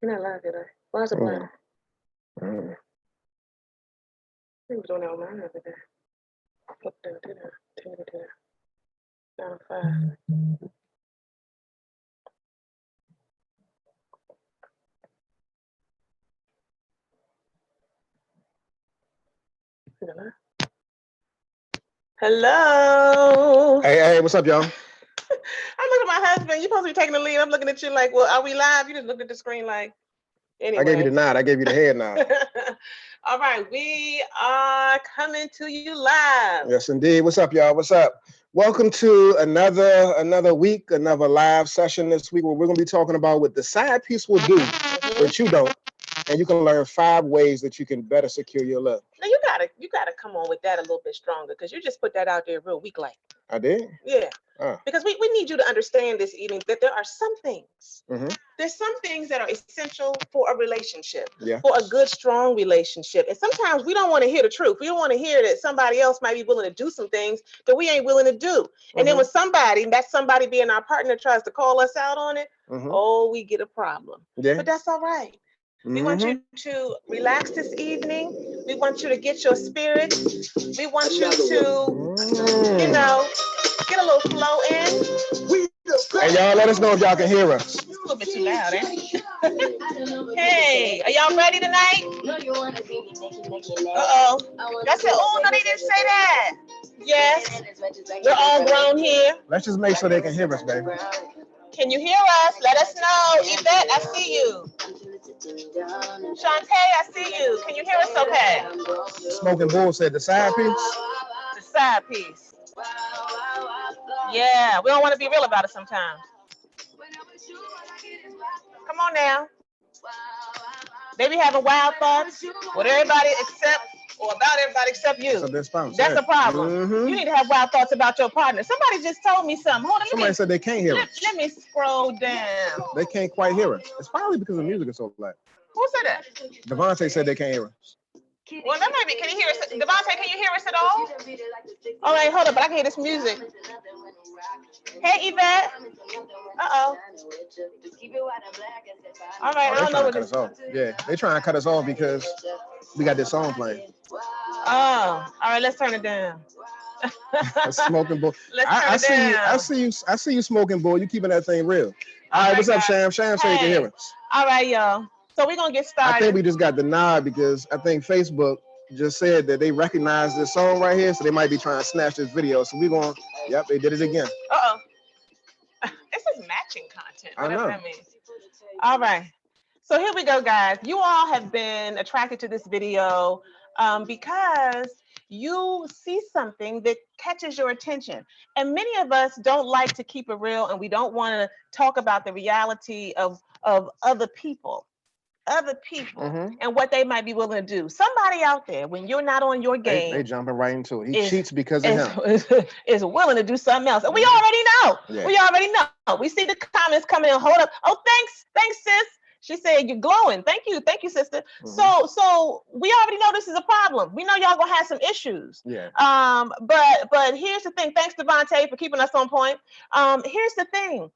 You're not live, did I? Why is it black? I was doing that on mine the other day. Up there, did I? Take it there. Down 5. Hello. Hey, what's up, y'all? I'm looking at my husband. You supposed to be taking the lead. I'm looking at you like, well, are we live? You just looked at the screen like, anyway. I gave you the nod. I gave you the head nod. All right, we are coming to you live. Yes, indeed. What's up, y'all? What's up? Welcome to another week, another live session this week where we're going to be talking about what the side piece will do, but you don't. And you can learn 5 ways that you can better secure your love. Now you gotta come on with that a little bit stronger because you just put that out there real weak like. I did? Yeah. Because we need you to understand this evening that there are some things. There's some things that are essential for a relationship, for a good, strong relationship. And sometimes we don't want to hear the truth. We don't want to hear that somebody else might be willing to do some things that we ain't willing to do. And then when that somebody being our partner tries to call us out on it, oh, we get a problem. Yeah. But that's all right. We want you to relax this evening. We want you to get your spirit. We want you to, get a little flow in. Hey, y'all, let us know if y'all can hear us. It's a little bit too loud, eh? Hey, are y'all ready tonight? Uh-oh. Y'all said, oh, no, they didn't say that. Yes. We're all grown here. Let's just make sure they can hear us, baby. Can you hear us? Let us know. Yvette, I see you. Shantae, I see you. Can you hear us okay? Smoking Bull said the side piece. The side piece. Yeah, we don't want to be real about it sometimes. Come on now. They be having wild thoughts with everybody except, or about everybody except you. That's a problem. You need to have wild thoughts about your partner. Somebody just told me something. Hold on. Somebody said they can't hear us. Let me scroll down. They can't quite hear us. It's probably because the music is so loud. Who said that? Devontae said they can't hear us. Well, that might be. Can you hear us? Devontae, can you hear us at all? All right, hold up, but I can hear this music. Hey, Yvette. Uh-oh. All right, I don't know what this is. Yeah, they trying to cut us off because we got this song playing. Oh, all right, let's turn it down. Smoking Bull. I see you smoking Bull. You keeping that thing real. All right, what's up, Sham? Sham said you can hear us. All right, y'all. So we're going to get started. I think we just got the nod because I think Facebook just said that they recognize this song right here, so they might be trying to snatch this video. So we're going, yep, they did it again. Uh-oh. This is matching content, whatever that means. All right. So here we go, guys. You all have been attracted to this video because you see something that catches your attention. And many of us don't like to keep it real, and we don't want to talk about the reality of other people and what they might be willing to do. Somebody out there, when you're not on your game, they jumping right into it. He cheats because of him. Is willing to do something else. And we already know. Yeah. We already know. We see the comments coming in. Hold up. Oh, thanks, sis. She said you're glowing. Thank you, sister. So we already know this is a problem. We know y'all gonna have some issues. Yeah. But here's the thing. Thanks, Devontae, for keeping us on point. Here's the thing.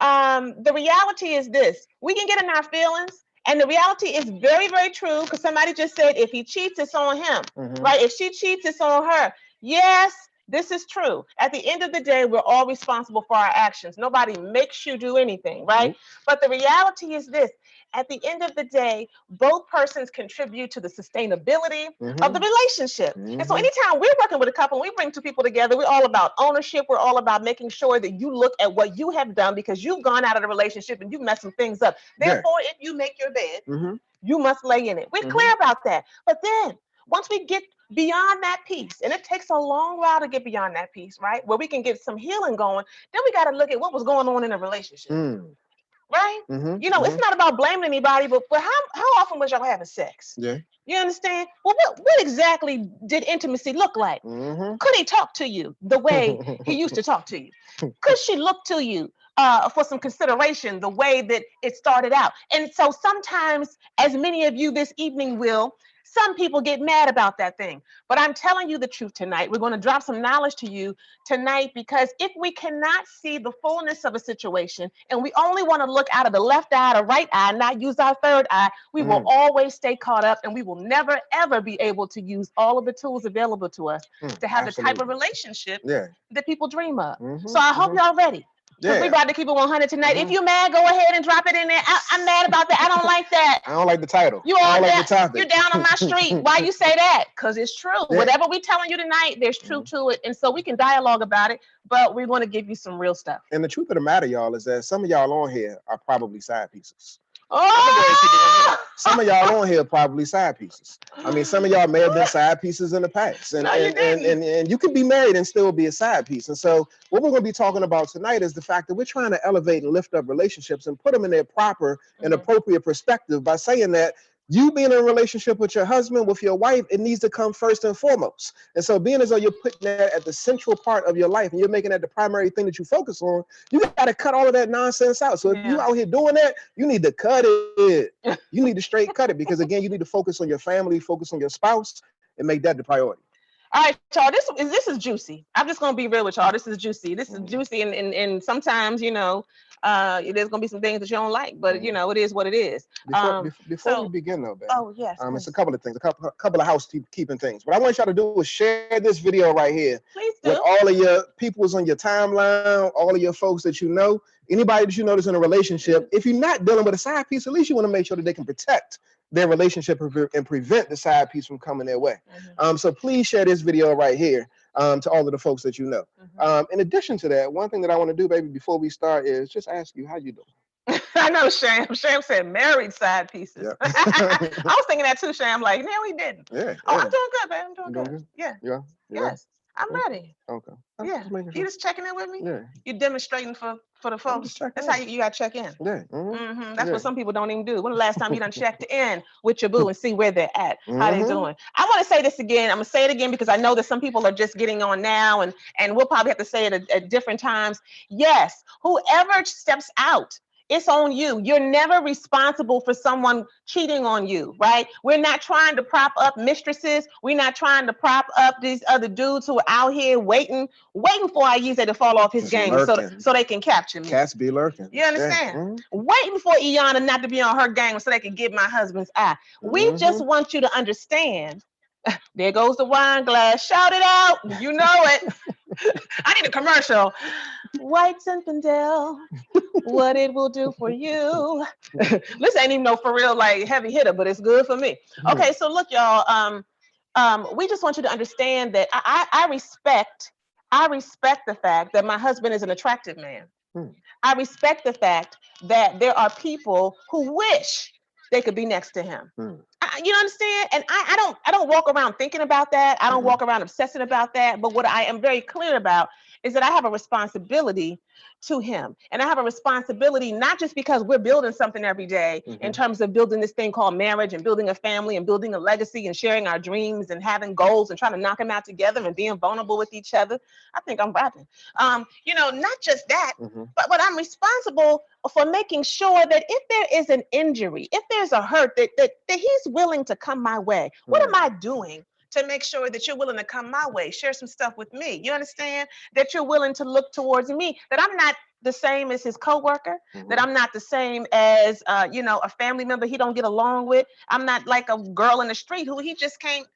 The reality is this: we can get in our feelings. And the reality is very, very true because somebody just said if he cheats, it's on him, right? If she cheats, it's on her. Yes, this is true. At the end of the day, we're all responsible for our actions. Nobody makes you do anything, right? But the reality is this. At the end of the day, both persons contribute to the sustainability of the relationship. And so anytime we're working with a couple, we bring two people together, we're all about ownership. We're all about making sure that you look at what you have done because you've gone out of the relationship and you've messed some things up. Therefore, if you make your bed, you must lay in it. We're clear about that. But then once we get beyond that piece, and it takes a long while to get beyond that piece, right? Where we can get some healing going, then we got to look at what was going on in the relationship. Right? It's not about blaming anybody, but how often was y'all having sex? Yeah. You understand? Well, what exactly did intimacy look like? Could he talk to you the way he used to talk to you? Could she look to you for some consideration the way that it started out. And so sometimes, as many of you this evening will, some people get mad about that thing. But I'm telling you the truth tonight. We're going to drop some knowledge to you tonight, because if we cannot see the fullness of a situation and we only want to look out of the left eye or right eye, not use our third eye, we will always stay caught up, and we will never, ever be able to use all of the tools available to us to have the type of relationship that people dream of. So I hope y'all ready. Because we about to keep it 100 tonight. If you mad, go ahead and drop it in there. I'm mad about that. I don't like that. I don't like the title. You I don't like that, the topic. You're down on my street. Why you say that? Because it's true. Whatever we telling you tonight, there's truth to it. And so we can dialogue about it, but we want to give you some real stuff. And the truth of the matter, y'all, is that some of y'all on here are probably side pieces. Oh! Some of y'all on here are probably side pieces. I mean, some of y'all may have been side pieces in the past. And, and you can be married and still be a side piece. And so what we're going to be talking about tonight is the fact that we're trying to elevate and lift up relationships and put them in their proper and appropriate perspective by saying that you being in a relationship with your husband, with your wife, it needs to come first and foremost. And so being as though you're putting that at the central part of your life and you're making that the primary thing that you focus on, you got to cut all of that nonsense out. So if you out here doing that, you need to cut it. You need to straight cut it, because again, you need to focus on your family, focus on your spouse, and make that the priority. All right, y'all, this is juicy. I'm just going to be real with y'all. This is juicy. This is juicy. And sometimes, you know, there's going to be some things that you don't like, but you know, it is what it is. Before we begin though, baby. Oh, yes. It's a couple of things, a couple of housekeeping things. What I want y'all to do is share this video right here. Please do. With all of your peoples on your timeline, all of your folks that you know, anybody that you know that's in a relationship. If you're not dealing with a side piece, at least you want to make sure that they can protect their relationship and prevent the side piece from coming their way. So please share this video right here to all of the folks that you know. In addition to that, one thing that I want to do, baby, before we start is just ask you, how you doing? I know Sham said married side pieces. I was thinking that too, Sham. Like, no, he didn't. I'm doing good, babe. I'm doing good. Yeah. Yes. I'm ready. Okay. Yeah. You just checking in with me? Yeah. You're demonstrating for the folks. That's how you got to check in. Yeah. That's what some people don't even do. When the last time you done checked in with your boo and see where they're at, how they doing? I want to say this again. I'm going to say it again because I know that some people are just getting on now, and we'll probably have to say it at different times. Yes. Whoever steps out, it's on you. You're never responsible for someone cheating on you, right? We're not trying to prop up mistresses. We're not trying to prop up these other dudes who are out here waiting for Ayize to fall off his game so they can capture me. Cats be lurking. You understand? Waiting for Aiyana not to be on her game so they can get my husband's eye. We just want you to understand. There goes the wine glass. Shout it out. You know it. I need a commercial. White Zinfandel, what it will do for you. This ain't even no for real like heavy hitter, but it's good for me. Okay, so look, y'all. We just want you to understand that I respect the fact that my husband is an attractive man. I respect the fact that there are people who wish they could be next to him. You understand? And I don't walk around thinking about that. I don't walk around obsessing about that. But what I am very clear about is that I have a responsibility to him. And I have a responsibility, not just because we're building something every day in terms of building this thing called marriage and building a family and building a legacy and sharing our dreams and having goals and trying to knock them out together and being vulnerable with each other. I think I'm rapping. You know, not just that, but I'm responsible for making sure that if there is an injury, if there's a hurt, that he's willing to come my way. What am I doing to make sure that you're willing to come my way, share some stuff with me? You understand? That you're willing to look towards me, that I'm not the same as his coworker, that I'm not the same as, you know, a family member he don't get along with. I'm not like a girl in the street who he just can't,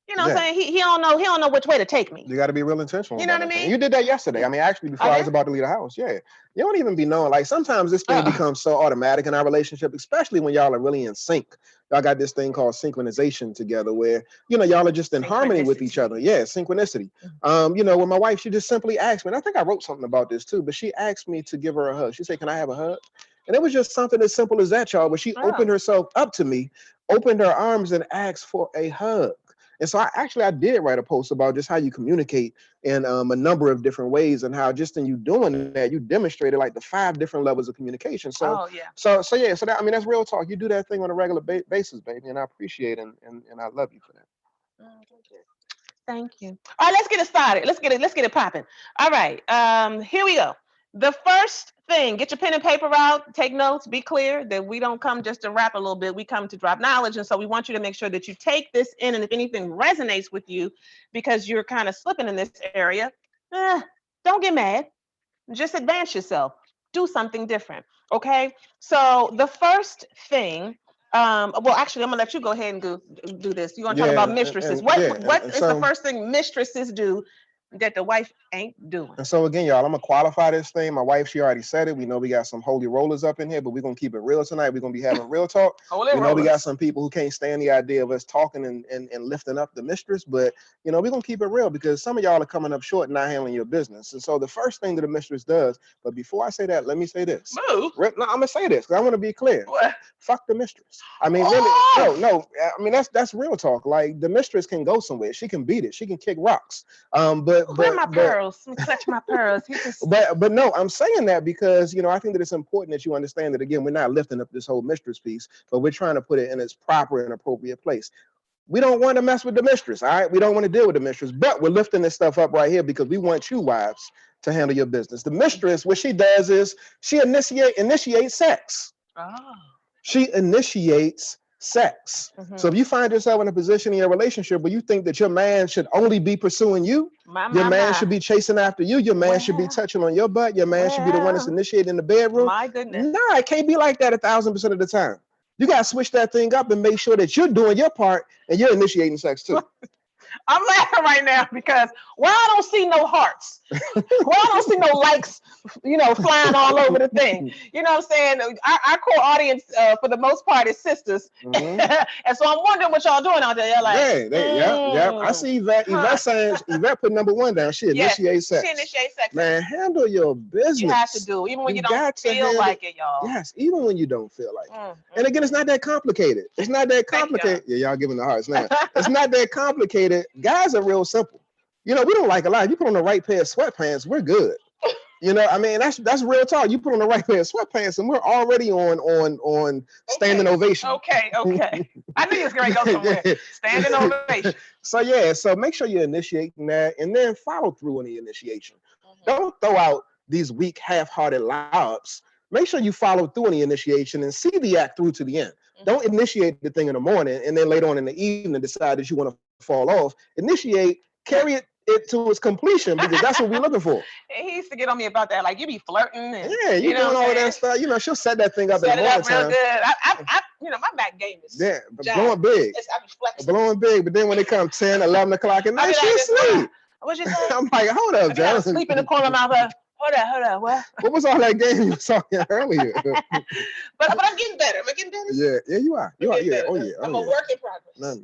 you know what I'm saying? He don't know which way to take me. You got to be real intentional. You know what I mean? You did that yesterday. I mean, actually, before I was about to leave the house. Yeah. You don't even be knowing. Like, sometimes this thing becomes so automatic in our relationship, especially when y'all are really in sync. Y'all got this thing called synchronization together where, you know, y'all are just in harmony with each other. Yeah, synchronicity. You know, when my wife, she just simply asked me, and I think I wrote something about this too, but she asked me to give her a hug. She said, "Can I have a hug?" And it was just something as simple as that, y'all, where she opened herself up to me, opened her arms and asked for a hug. And so I did write a post about just how you communicate in a number of different ways, and how just in you doing that, you demonstrated like the 5 different levels of communication. So, so that, I mean, that's real talk. You do that thing on a regular basis, baby, and I appreciate it, and I love you for that. Thank you. All right, let's get it started. Let's get it popping. All right, here we go. The first thing, get your pen and paper out, take notes, be clear that we don't come just to rap a little bit, we come to drop knowledge. And so we want you to make sure that you take this in. And if anything resonates with you because you're kind of slipping in this area, don't get mad. Just advance yourself. Do something different. Okay. So the first thing, well, actually, I'm gonna let you go ahead and do this. You're gonna talk about mistresses. What is the first thing mistresses do that the wife ain't doing? And so again, y'all, I'm gonna qualify this thing. My wife, she already said it. We know we got some holy rollers up in here, but we're gonna keep it real tonight. We're gonna be having real talk. We know we got some people who can't stand the idea of us talking and lifting up the mistress, but you know, we're gonna keep it real because some of y'all are coming up short and not handling your business. And so the first thing that a mistress does, but before I say that, let me say this. No, I'm gonna say this because I want to be clear. What? Fuck the mistress. I mean, really, no. I mean, that's real talk. Like the mistress can go somewhere. She can beat it. She can kick rocks. Where my pearls? Clutch my pearls. But no, I'm saying that because you know I think that it's important that you understand that again we're not lifting up this whole mistress piece, but we're trying to put it in its proper and appropriate place. We don't want to mess with the mistress, all right? We don't want to deal with the mistress, but we're lifting this stuff up right here because we want you wives to handle your business. The mistress, what she does is she initiates sex. Oh. She initiates sex. So if you find yourself in a position in your relationship where you think that your man should only be pursuing you, your man should be chasing after you, your man should be touching on your butt, your man should be the one that's initiating in the bedroom. My goodness. No, it can't be like that 1,000% of the time. You got to switch that thing up and make sure that you're doing your part and you're initiating sex too. I'm laughing right now because why I don't see no hearts, why I don't see no likes, you know, flying all over the thing. You know what I'm saying? Our core audience, for the most part, is sisters, and so I'm wondering what y'all doing out there. You're like, yeah. I see Yvette saying, Yvette put number one down. She initiates sex. She initiates sex. Man, handle your business. You have to do, even when you don't feel like it, y'all. Yes, even when you don't feel like it. And again, it's not that complicated. It's not that complicated. Yeah, y'all giving the hearts now. It's not that complicated. Guys are real simple. You know, we don't like a lot. You put on the right pair of sweatpants, we're good. You know, I mean, that's real talk. You put on the right pair of sweatpants, and we're already on standing ovation. Okay. I knew you was gonna go somewhere. Standing ovation. So make sure you're initiating that, and then follow through on the initiation. Don't throw out these weak, half-hearted lobs. Make sure you follow through on the initiation and see the act through to the end. Don't initiate the thing in the morning and then later on in the evening decide that you want to fall off. Initiate, carry it to its completion because that's what we're looking for. He used to get on me about that. Like, you be flirting. And, you doing all that stuff. You know, she'll set that thing up in the morning time. Real good. I you know, my back game is blowing big. I be flexing. Blowing big, but then when it comes 10, 11 o'clock at night, she's asleep. What you say? I'm like, hold up, John. Sleep in the corner of my mouth. Hold on. What was all that game you saw earlier? but I'm getting better. Am I getting better? Yeah, you are. Yeah. I'm a work in progress.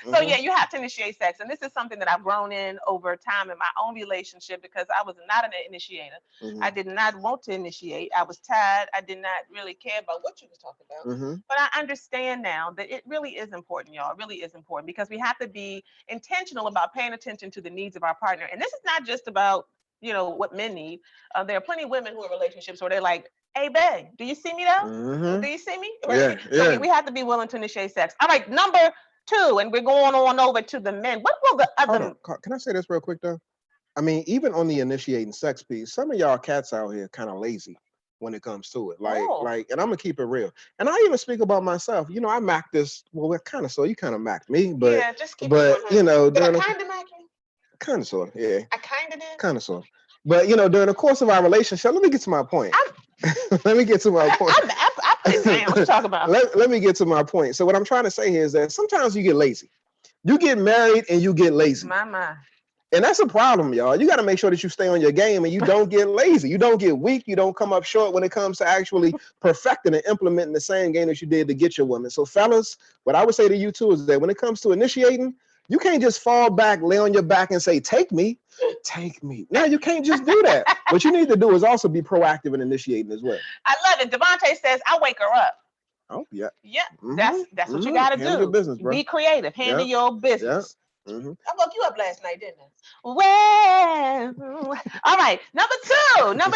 So you have to initiate sex, and this is something that I've grown in over time in my own relationship because I was not an initiator. I did not want to initiate. I was tired. I did not really care about what you was talking about. But I understand now that it really is important, y'all. It really is important because we have to be intentional about paying attention to the needs of our partner, and this is not just about what men need. There are plenty of women who are in relationships where they're like, hey, babe, do you see me though? Do you see me? So we have to be willing to initiate sex. All right, number 2, and we're going on over to the men. What will the other... Can I say this real quick though? I mean, even on the initiating sex piece, some of y'all cats out here kind of lazy when it comes to it. Like, and I'm gonna keep it real. And I even speak about myself. You know, I macked this. Well, we're kind of so. You kind of macked me, but just keep but it you know, kind of mack you. Kind of sort of, yeah. I kind of did. Kind of sort of. But during the course of our relationship, let me get to my point. Let me get to my point. I put it down. What you talking about? Let me get to my point. So what I'm trying to say here is that sometimes you get lazy. You get married and you get lazy. My. And that's a problem, y'all. You got to make sure that you stay on your game and you don't get lazy. You don't get weak. You don't come up short when it comes to actually perfecting and implementing the same game that you did to get your woman. So fellas, what I would say to you too is that when it comes to initiating, you can't just fall back, lay on your back and say, take me. No, you can't just do that. What you need to do is also be proactive in initiating as well. I love it. Devontae says, I wake her up. Oh, yeah. Yeah, that's what you got to do. Handle your business, bro. Be creative. Handle your business. I woke you up last night, didn't I? Well, all right. Number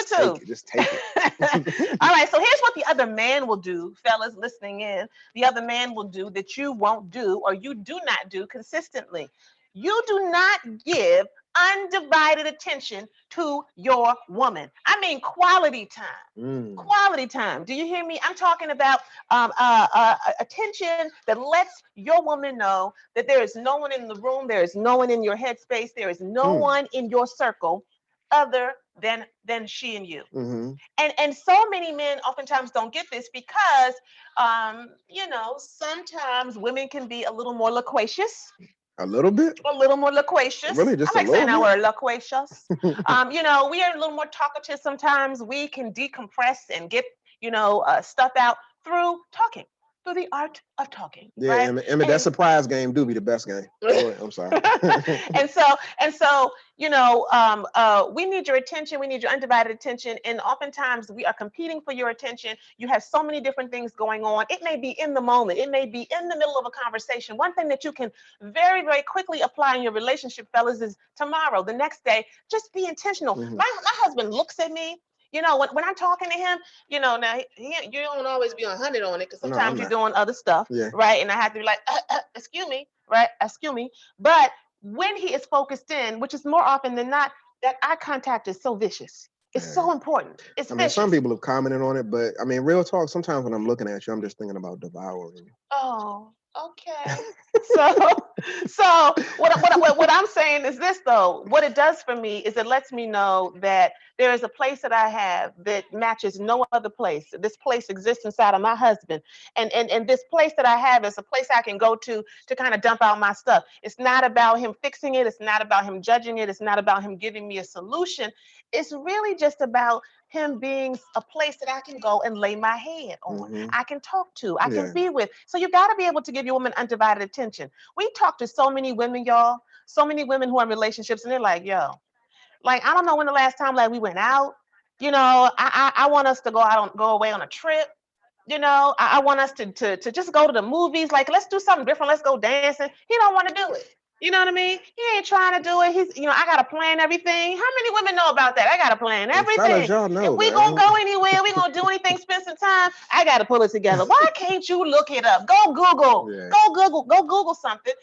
two. Just take it. All right. So here's what the other man will do, fellas listening in. The other man will do that you won't do or you do not do consistently. You do not give undivided attention to your woman. I mean, quality time. Quality time. Do you hear me? I'm talking about attention that lets your woman know that there is no one in the room, there is no one in your headspace, there is no one in your circle other than she and you. And so many men oftentimes don't get this because sometimes women can be a little more loquacious. A little bit? A little more loquacious. Really, just I like a saying little that bit? word, loquacious. We are a little more talkative sometimes. We can decompress and get, stuff out through talking, through the art of talking. Yeah, right? Emmett, that surprise game do be the best game. Go ahead, I'm sorry. and so, we need your attention. We need your undivided attention. And oftentimes we are competing for your attention. You have so many different things going on. It may be in the moment. It may be in the middle of a conversation. One thing that you can very, very quickly apply in your relationship, fellas, is tomorrow, the next day, just be intentional. My husband looks at me. When I'm talking to him, now you don't always be 100 on it because sometimes you're doing other stuff, right? And I have to be like, excuse me, right? Excuse me. But when he is focused in, which is more often than not, that eye contact is so vicious. It's so important. It's vicious. Some people have commented on it, but real talk, sometimes when I'm looking at you, I'm just thinking about devouring you. Oh, okay. So what I'm saying is this, though. What it does for me is it lets me know that there is a place that I have that matches no other place. This place exists inside of my husband. And this place that I have is a place I can go to kind of dump out my stuff. It's not about him fixing it. It's not about him judging it. It's not about him giving me a solution. It's really just about him being a place that I can go and lay my head on. I can talk to, I can be with. So you got to be able to give your woman undivided attention. We talk to so many women, y'all, so many women who are in relationships, and they're like, yo, like, I don't know when the last time like we went out. I want us to go away on a trip. I want us to just go to the movies. Like, let's do something different. Let's go dancing. He don't want to do it. You know what I mean? He ain't trying to do it. I got to plan everything. How many women know about that? I got to plan everything. Fellas, y'all know, if we going to go anywhere, we going to do anything, spend some time, I got to pull it together. Why can't you look it up? Go Google. Go Google something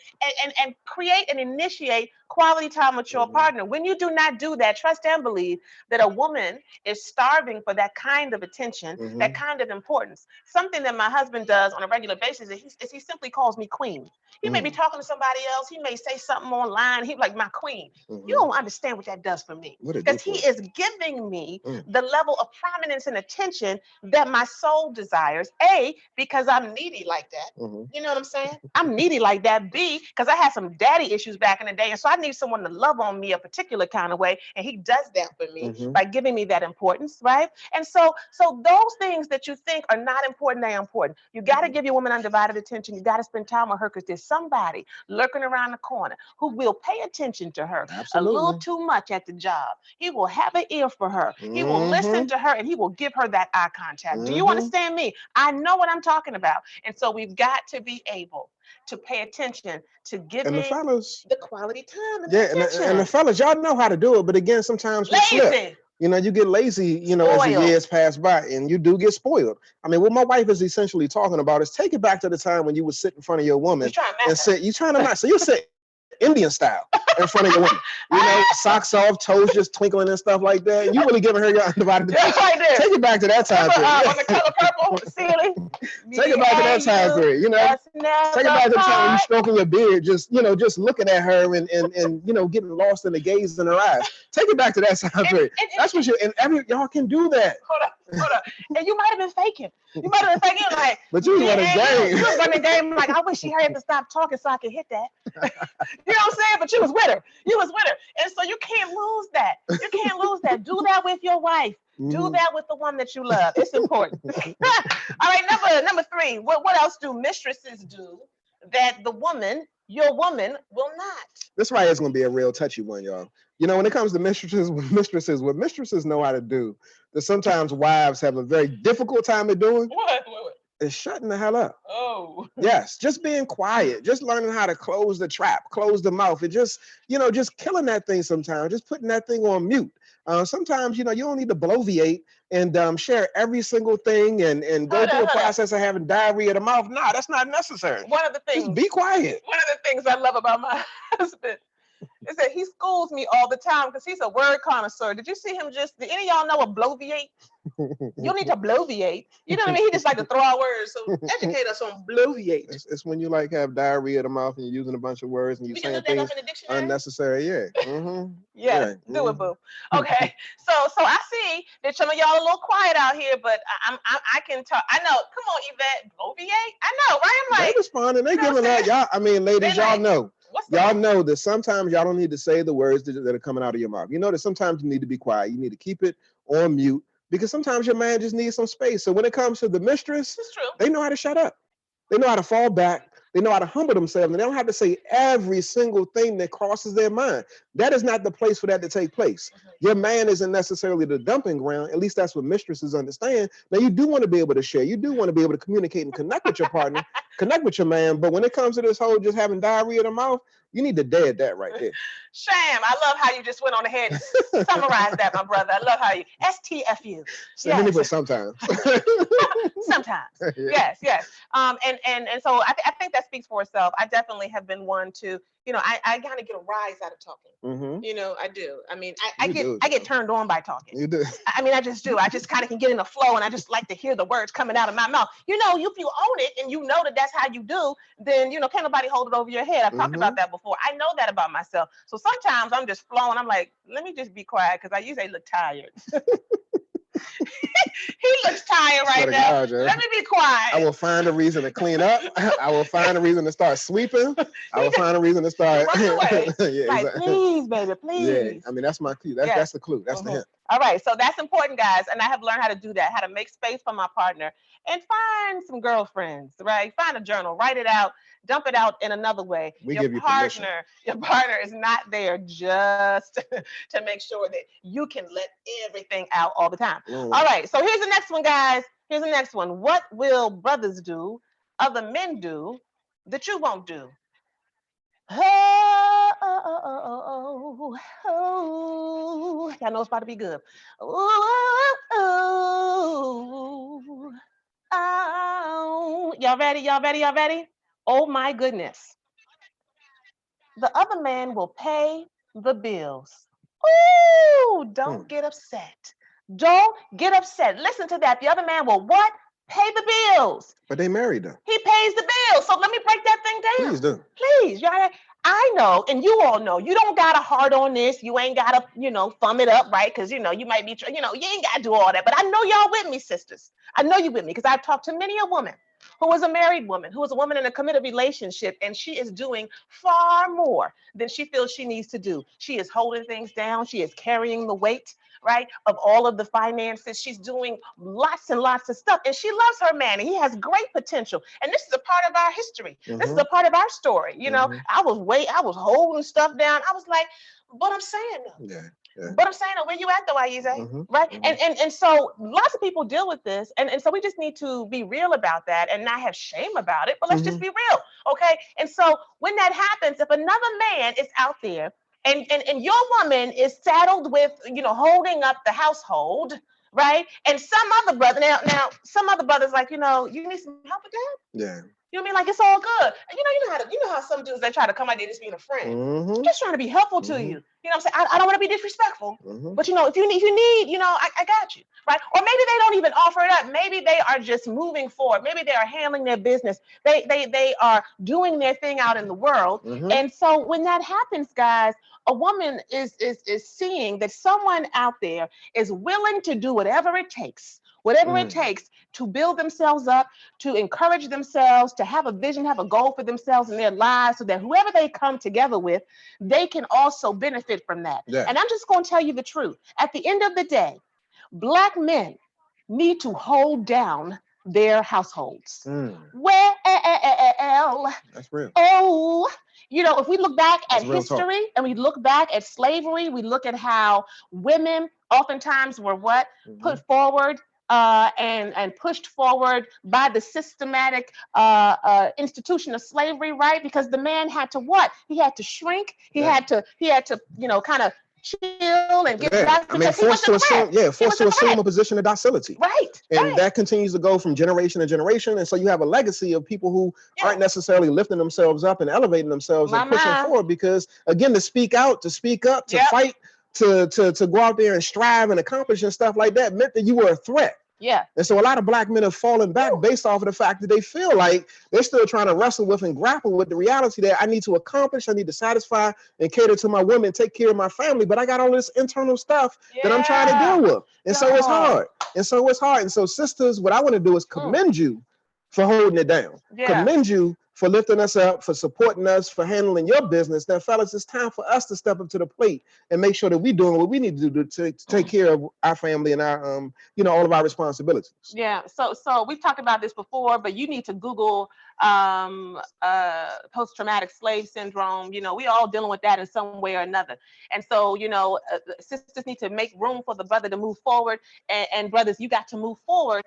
and create and initiate quality time with your partner. When you do not do that, trust and believe that a woman is starving for that kind of attention, that kind of importance. Something that my husband does on a regular basis is he simply calls me queen. He may be talking to somebody else. He may say something online. He's like, my queen. You don't understand what that does for me. Because he is giving me the level of prominence and attention that my soul desires. A, because I'm needy like that. You know what I'm saying? I'm needy like that. B, because I had some daddy issues back in the day. And so I need someone to love on me a particular kind of way. And he does that for me by giving me that importance, right? And so those things that you think are not important, they are important. You got to give your woman undivided attention. You got to spend time with her because there's somebody lurking around the corner who will pay attention to her a little too much at the job. He will have an ear for her. He will listen to her and he will give her that eye contact. Do you understand me? I know what I'm talking about. And so we've got to be able to pay attention to giving the quality time and attention. And the fellas, y'all know how to do it, but again, sometimes we slip. You get lazy, as the years pass by, and you do get spoiled. What my wife is essentially talking about is take it back to the time when you would sit in front of your woman and say, you're trying to match. So you sit Indian style in front of your woman. Socks off, toes just twinkling and stuff like that. And you really giving her your undivided attention. Take it back to that time period. On the color purple ceiling. Take it back to that time period. Take it back to the time when you stroking your beard, just looking at her and getting lost in the gaze in her eyes. Take it back to that time period. That's what y'all can do that. Hold up. And you might have been faking. Like, but you was running game. You was running game. Like, I wish she had to stop talking so I could hit that. You know what I'm saying? But you was with her. And so you can't lose that. Do that with your wife. Do that with the one that you love. It's important. All right, number 3. What else do mistresses do that your woman will not? This right is going to be a real touchy one, y'all. When it comes to mistresses, what mistresses know how to do that sometimes wives have a very difficult time of doing. What? Is shutting the hell up. Oh. Yes, just being quiet, just learning how to close the trap, close the mouth, and just killing that thing sometimes, just putting that thing on mute. Sometimes, you don't need to bloviate and share every single thing and go through the process of having diarrhea of the mouth. Nah, that's not necessary. One of the things. Just be quiet. One of the things I love about my husband It said he schools me all the time because he's a word connoisseur. Did you see him did any of y'all know what bloviate? You need to bloviate. You know what I mean? He just like to throw out words. So educate us on bloviate. It's when you like have diarrhea of the mouth and you're using a bunch of words and you're saying things unnecessary. Yeah. Mm-hmm. Yes, yeah. do it, boo. Okay. So I see that some of y'all a little quiet out here, but I can talk. I know. Come on, Yvette. Bloviate. I know, right? I'm like, they responding. They giving that. Y'all, I mean, ladies, y'all know. Y'all know that sometimes y'all don't need to say the words that are coming out of your mouth. You know that sometimes you need to be quiet. You need to keep it on mute because sometimes your man just needs some space. So when it comes to the mistress, they know how to shut up. They know how to fall back. They know how to humble themselves, and they don't have to say every single thing that crosses their mind. That is not the place for that to take place. Your man isn't necessarily the dumping ground. At least that's what mistresses understand. Now, you do want to be able to share. You do want to be able to communicate and connect with your partner, connect with your man. But when it comes to this whole just having diarrhea in the mouth, you need to dead that right there. Sham, I love how you just went on ahead and summarized that, my brother. I love how you STFU. Yes. But sometimes. Sometimes. Yeah. Yes. And so I think that speaks for itself. I definitely have been one to, I kind of get a rise out of talking. Mm-hmm. I do. I mean, I get turned on by talking. You do. I mean, I just do. I just kind of can get in the flow, and I just like to hear the words coming out of my mouth. If you own it and you know that that's how you do, then can't nobody hold it over your head. I've talked about that before. I know that about myself. So sometimes I'm just flowing. I'm like, let me just be quiet because I usually look tired. He looks tired right now. Let me be quiet. I will find a reason to clean up. I will find a reason to start sweeping. I will find a reason to start. Run away. Like, please, baby, please. Yeah, I mean, that's my clue. That's the clue. That's the hint. All right, so that's important, guys. And I have learned how to do that, how to make space for my partner and find some girlfriends, right? Find a journal, write it out, dump it out in another way. Your partner is not there just to make sure that you can let everything out all the time. All right, so here's the next one, guys. Here's the next one. What will brothers do, other men do, that you won't do? Oh, I know it's about to be good. Y'all ready? Y'all ready? Y'all ready? Oh my goodness. The other man will pay the bills. Ooh, don't get upset. Don't get upset. Listen to that. The other man will what? Pay the bills. But they married them. He pays the bills. So let me break that thing down. Please do. Please. I know, and you all know, you don't got a heart on this. You ain't got to, thumb it up, right? Because, you might be, you ain't got to do all that. But I know y'all with me, sisters. I know you with me because I've talked to many a woman who was a married woman, who was a woman in a committed relationship, and she is doing far more than she feels she needs to do. She is holding things down. She is carrying the weight, right, of all of the finances. She's doing lots and lots of stuff, and she loves her man, and he has great potential. And this is a part of our history. This is a part of our story. I was holding stuff down. I was like, but I'm saying though. Yeah. But I'm saying, where you at though, Ayize? Right? And so lots of people deal with this. And so we just need to be real about that and not have shame about it. But let's just be real. Okay. And so when that happens, if another man is out there and your woman is saddled with, holding up the household, right? And some other brother, now some other brothers like, you need some help with that? Yeah. You know what I mean? Like, it's all good. And you know how some dudes, they try to come out there just being a friend. I'm just trying to be helpful to you. You know what I'm saying? I don't want to be disrespectful. But if you need, I got you. Right? Or maybe they don't even offer it up. Maybe they are just moving forward. Maybe they are handling their business. They are doing their thing out in the world. And so when that happens, guys, a woman is seeing that someone out there is willing to do whatever it takes to build themselves up, to encourage themselves, to have a vision, have a goal for themselves in their lives so that whoever they come together with, they can also benefit from that. Yeah. And I'm just going to tell you the truth. At the end of the day, Black men need to hold down their households. Well, that's real. Oh, if we look back at history and we look back at slavery, we look at how women oftentimes were put forward and pushed forward by the systematic institution of slavery, right? Because the man had to what? He had to shrink. He had to, kind of chill and get Yeah, back I mean, because he was forced to a threat. assume, yeah, forced He to was a assume threat. a position of docility. Right. And Right. that continues to go from generation to generation. And so you have a legacy of people who Yeah. aren't necessarily lifting themselves up and elevating themselves and pushing Mama. forward because, again, to speak out, to speak up, to Yep. fight, to go out there and strive and accomplish and stuff like that meant that you were a threat. Yeah. And so a lot of Black men have fallen back Woo. based off of the fact that they feel like they're still trying to wrestle with and grapple with the reality that I need to accomplish, I need to satisfy and cater to my women, take care of my family, but I got all this internal stuff that I'm trying to deal with. And so it's hard. And so it's hard. And so, sisters, what I want to do is commend you for holding it down. Yeah. Commend you for lifting us up, for supporting us, for handling your business. Now, fellas, it's time for us to step up to the plate and make sure that we're doing what we need to do to take care of our family and our, all of our responsibilities. Yeah. So we've talked about this before, but you need to Google post-traumatic slave syndrome. We all dealing with that in some way or another. And so, sisters need to make room for the brother to move forward, and brothers, you got to move forward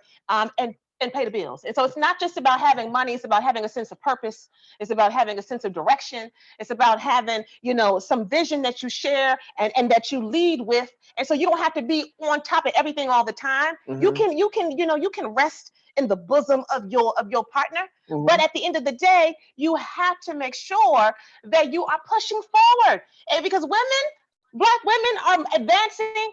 and pay the bills. And so it's not just about having money, it's about having a sense of purpose. It's about having a sense of direction. It's about having, some vision that you share and that you lead with. And so you don't have to be on top of everything all the time. Mhm. You can rest in the bosom of your partner. Mhm. But at the end of the day, you have to make sure that you are pushing forward. And because Black women are advancing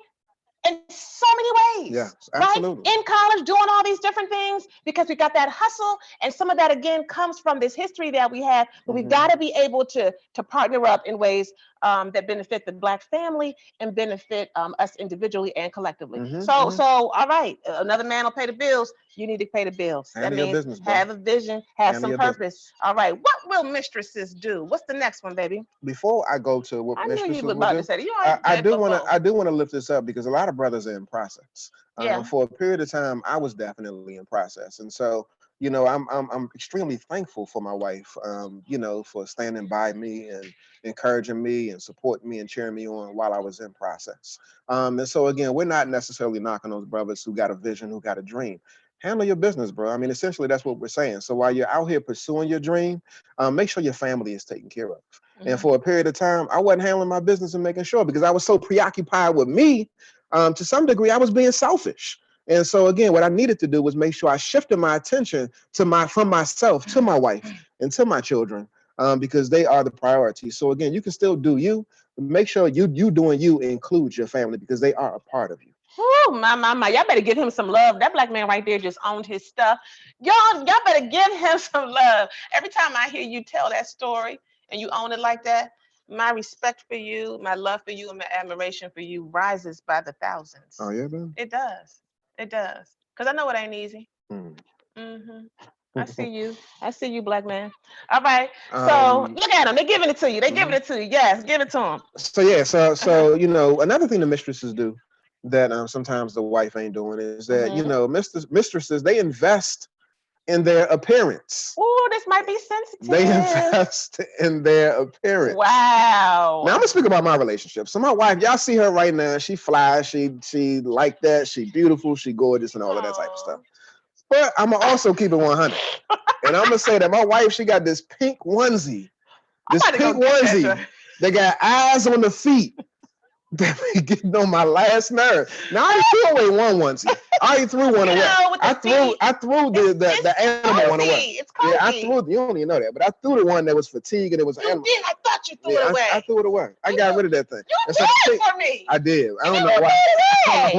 in so many ways. Yes, right? absolutely. In college, doing all these different things because we got that hustle, and some of that again comes from this history that we have. But we've got to be able to partner up in ways that benefit the Black family and benefit us individually and collectively. So all right, another man will pay the bills. You need to pay the bills. Handle that your means business, bro. have a vision, have Handle some your purpose. business. All right, what will mistresses do? What's the next one, baby? Before I go to what I knew mistresses you were will about do, to say that. I do want to lift this up because a lot of brothers are in process. Yeah. For a period of time, I was definitely in process, and so I'm extremely thankful for my wife. For standing by me and encouraging me and supporting me and cheering me on while I was in process. And so again, we're not necessarily knocking those brothers who got a vision, who got a dream. Handle your business, bro. I mean, essentially, that's what we're saying. So while you're out here pursuing your dream, make sure your family is taken care of. And for a period of time, I wasn't handling my business and making sure because I was so preoccupied with me. To some degree, I was being selfish. And so again, what I needed to do was make sure I shifted my attention from myself to my wife and to my children, because they are the priority. So again, you can still do you, but make sure you doing you includes your family because they are a part of you. Oh, my. Y'all better give him some love. That Black man right there just owned his stuff. Y'all better give him some love. Every time I hear you tell that story and you own it like that, my respect for you, my love for you, and my admiration for you rises by the thousands. Oh, yeah, man. It does. It does. Because I know it ain't easy. I see you. I see you, Black man. All right. So look at them. They're giving it to you. They're giving it to you. Yes, give it to them. So yeah. So another thing the mistresses do that sometimes the wife ain't doing is that mistresses, they invest in their appearance. Oh, this might be sensitive. They invest in their appearance. Wow. Now I'm gonna speak about my relationship. So my wife, y'all see her right now. She flies. She like that. She beautiful. She gorgeous and all of that type of stuff. But I'm gonna also keep it 100, and I'm gonna say that my wife, she got this pink onesie. This pink onesie that got eyes on the feet. That be getting on my last nerve. Now I threw away one onesie. I already threw one away. I threw the animal one away. It's cozy. Yeah, I threw it. You don't even know that, but I threw the one that was fatigue and it was animal. You did. I thought you threw it away. I threw it away. I got rid of that thing. You did it for me. I did. I don't know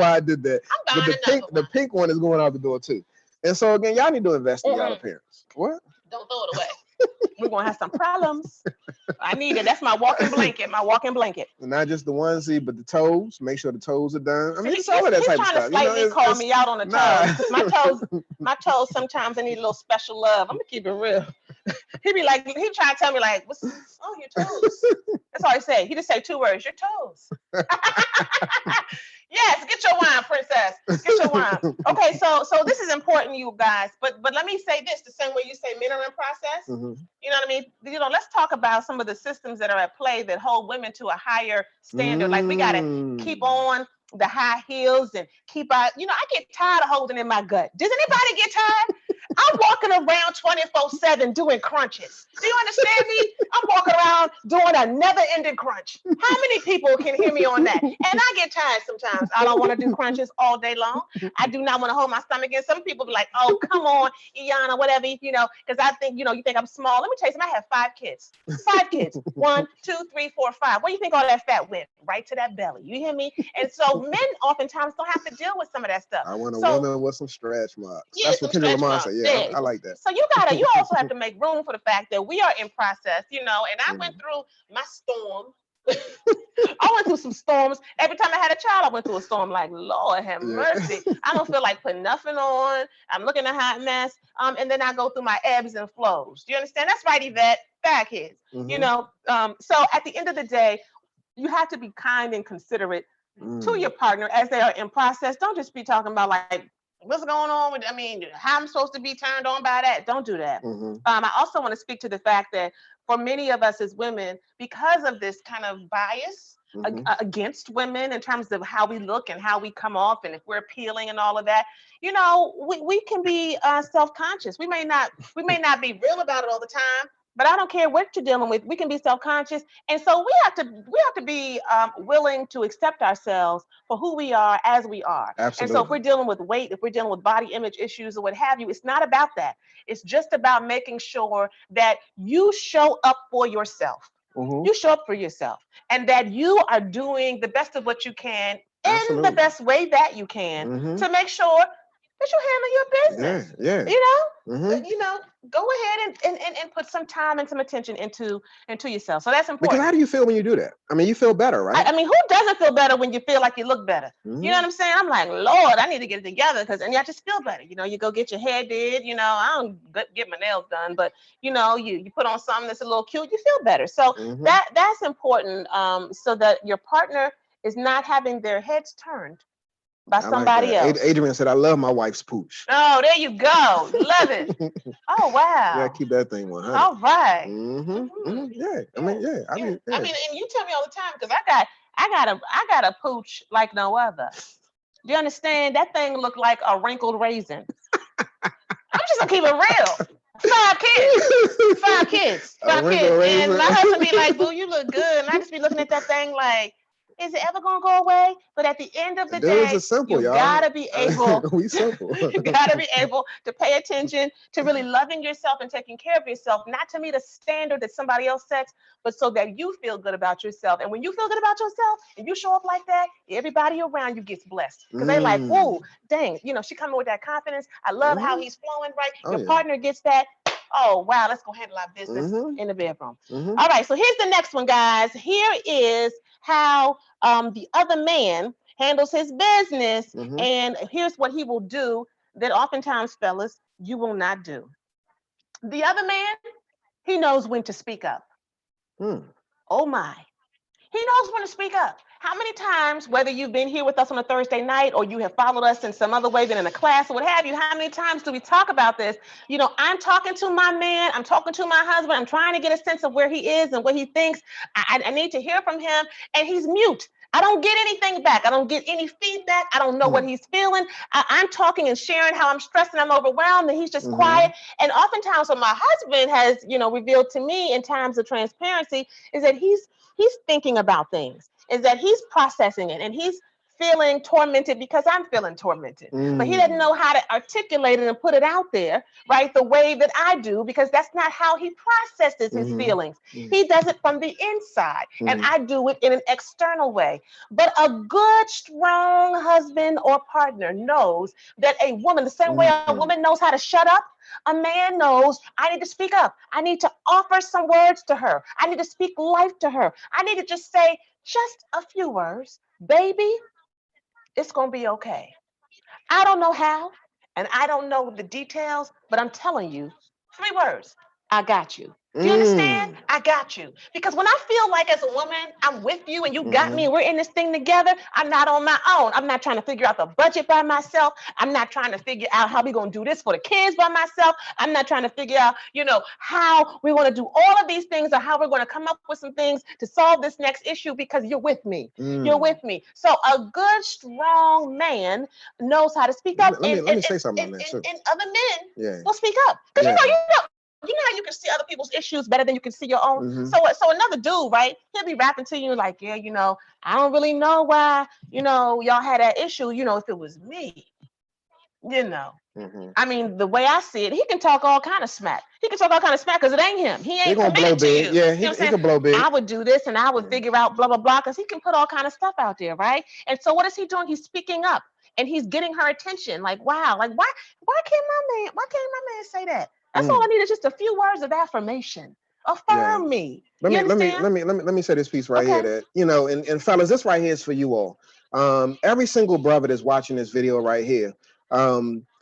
why I did that. But the pink one is going out the door too. And so again, y'all need to invest in y'all appearance. What? Don't throw it away. We're gonna have some problems. I need it. That's my walking blanket. And not just the onesie, but the toes. Make sure the toes are done. I mean, it's all of that type of stuff. He's trying to slightly call me out on the toes. My toes sometimes I need a little special love. I'm gonna keep it real. He trying to tell me like, what's on your toes? That's all he say. He just say 2 words. Your toes. Yes, get your wine, princess. Get your wine. Okay, so this is important, you guys. But let me say this: the same way you say men are in process. You know what I mean? Let's talk about some of the systems that are at play that hold women to a higher standard. Like we gotta keep on the high heels and keep out. I get tired of holding in my gut. Does anybody get tired? I'm walking around 24/7 doing crunches. Do you understand me? I'm walking around doing a never-ending crunch. How many people can hear me on that? And I get tired sometimes. I don't want to do crunches all day long. I do not want to hold my stomach in. Some people be like, oh, come on, Aiyana, whatever, because I think, you think I'm small. Let me tell you something. I have 5 kids. 5 kids. 1, 2, 3, 4, 5. Where do you think all that fat went? Right to that belly. You hear me? And so men oftentimes don't have to deal with some of that stuff. I want a woman with some stretch marks. Yeah, that's what Kendrick Lamar said. Yeah, I like that. So you also have to make room for the fact that we are in process, and I went through my storm. I went through some storms. Every time I had a child, I went through a storm. Like, Lord have mercy. I don't feel like putting nothing on. I'm looking a hot mess. And then I go through my ebbs and flows. Do you understand? That's right, Yvette. Bad kids. So at the end of the day, you have to be kind and considerate to your partner as they are in process. Don't just be talking about like, what's going on with, how I'm supposed to be turned on by that. Don't do that. I also want to speak to the fact that for many of us as women, because of this kind of bias against women in terms of how we look and how we come off and if we're appealing and all of that, we can be self-conscious. We may not be real about it all the time, but I don't care what you're dealing with. We can be self-conscious. And so we have to be willing to accept ourselves for who we are as we are. Absolutely. And so if we're dealing with weight, if we're dealing with body image issues or what have you, it's not about that. It's just about making sure that you show up for yourself. You show up for yourself and that you are doing the best of what you can in the best way that you can to make sure that you handle your business. Go ahead and put some time and some attention into yourself. So that's important. Because how do you feel when you do that? You feel better, right? Who doesn't feel better when you feel like you look better? You know what I'm saying? I'm like, Lord, I need to get it together and I just feel better. You go get your hair did. I don't get my nails done, but you put on something that's a little cute. You feel better. So that's important. So that your partner is not having their heads turned by somebody else. Adrian said, I love my wife's pooch. Oh, there you go. Love it. Oh, wow. Yeah, keep that thing 100. All right. Yeah. And you tell me all the time because I got a pooch like no other. Do you understand? That thing looked like a wrinkled raisin. I'm just gonna keep it real. 5 kids. And my husband be like, boo, you look good. And I just be looking at that thing like, is it ever gonna go away? But at the end of the day, you gotta be able. We simple. You gotta be able to pay attention to really loving yourself and taking care of yourself, not to meet a standard that somebody else sets, but so that you feel good about yourself. And when you feel good about yourself and you show up like that, everybody around you gets blessed because they like, whoa, dang, she coming with that confidence. I love how he's flowing, right? Your partner gets that. Oh, wow, let's go handle our business in the bedroom. All right, so here's the next one, guys. Here is how the other man handles his business. And here's what he will do that oftentimes, fellas, you will not do. The other man, he knows when to speak up. Oh, my. He knows when to speak up. How many times, whether you've been here with us on a Thursday night or you have followed us in some other way than in a class or what have you, how many times do we talk about this? I'm talking to my man, I'm talking to my husband, I'm trying to get a sense of where he is and what he thinks. I need to hear from him, and he's mute. I don't get anything back. I don't get any feedback. I don't know what he's feeling. I'm talking and sharing how I'm stressed and I'm overwhelmed, and he's just quiet. And oftentimes what my husband has, revealed to me in times of transparency is that he's thinking about things, is that he's processing it, and he's feeling tormented because I'm feeling tormented. But he doesn't know how to articulate it and put it out there, right, the way that I do, because that's not how he processes his feelings. He does it from the inside, and I do it in an external way. But a good, strong husband or partner knows that a woman, the same way a woman knows how to shut up, a man knows I need to speak up. I need to offer some words to her. I need to speak life to her. I need to just say just a few words. Baby, it's going to be okay. I don't know how, and I don't know the details, but I'm telling you, 3 words. I got you. Do you understand? I got you. Because when I feel like as a woman, I'm with you and you got me and we're in this thing together, I'm not on my own. I'm not trying to figure out the budget by myself. I'm not trying to figure out how we're going to do this for the kids by myself. I'm not trying to figure out, how we're going to do all of these things or how we're going to come up with some things to solve this next issue because you're with me. You're with me. So a good, strong man knows how to speak up. Let me say something on that too. And other men will speak up. Because you know how you can see other people's issues better than you can see your own. So another dude, right? He'll be rapping to you like, yeah, I don't really know why, y'all had that issue, if it was me, I mean, the way I see it, he can talk all kind of smack. He can talk all kind of smack because it ain't him. He ain't gonna blow big. Yeah, he can blow big. I would do this and I would figure out blah, blah, blah, because he can put all kind of stuff out there, right? And so what is he doing? He's speaking up and he's getting her attention. Like, wow, like why can't my man say that? That's all I need is just a few words of affirmation. Affirm me. Let me say this piece right here that, and fellas, this right here is for you all. Every single brother that's watching this video right here,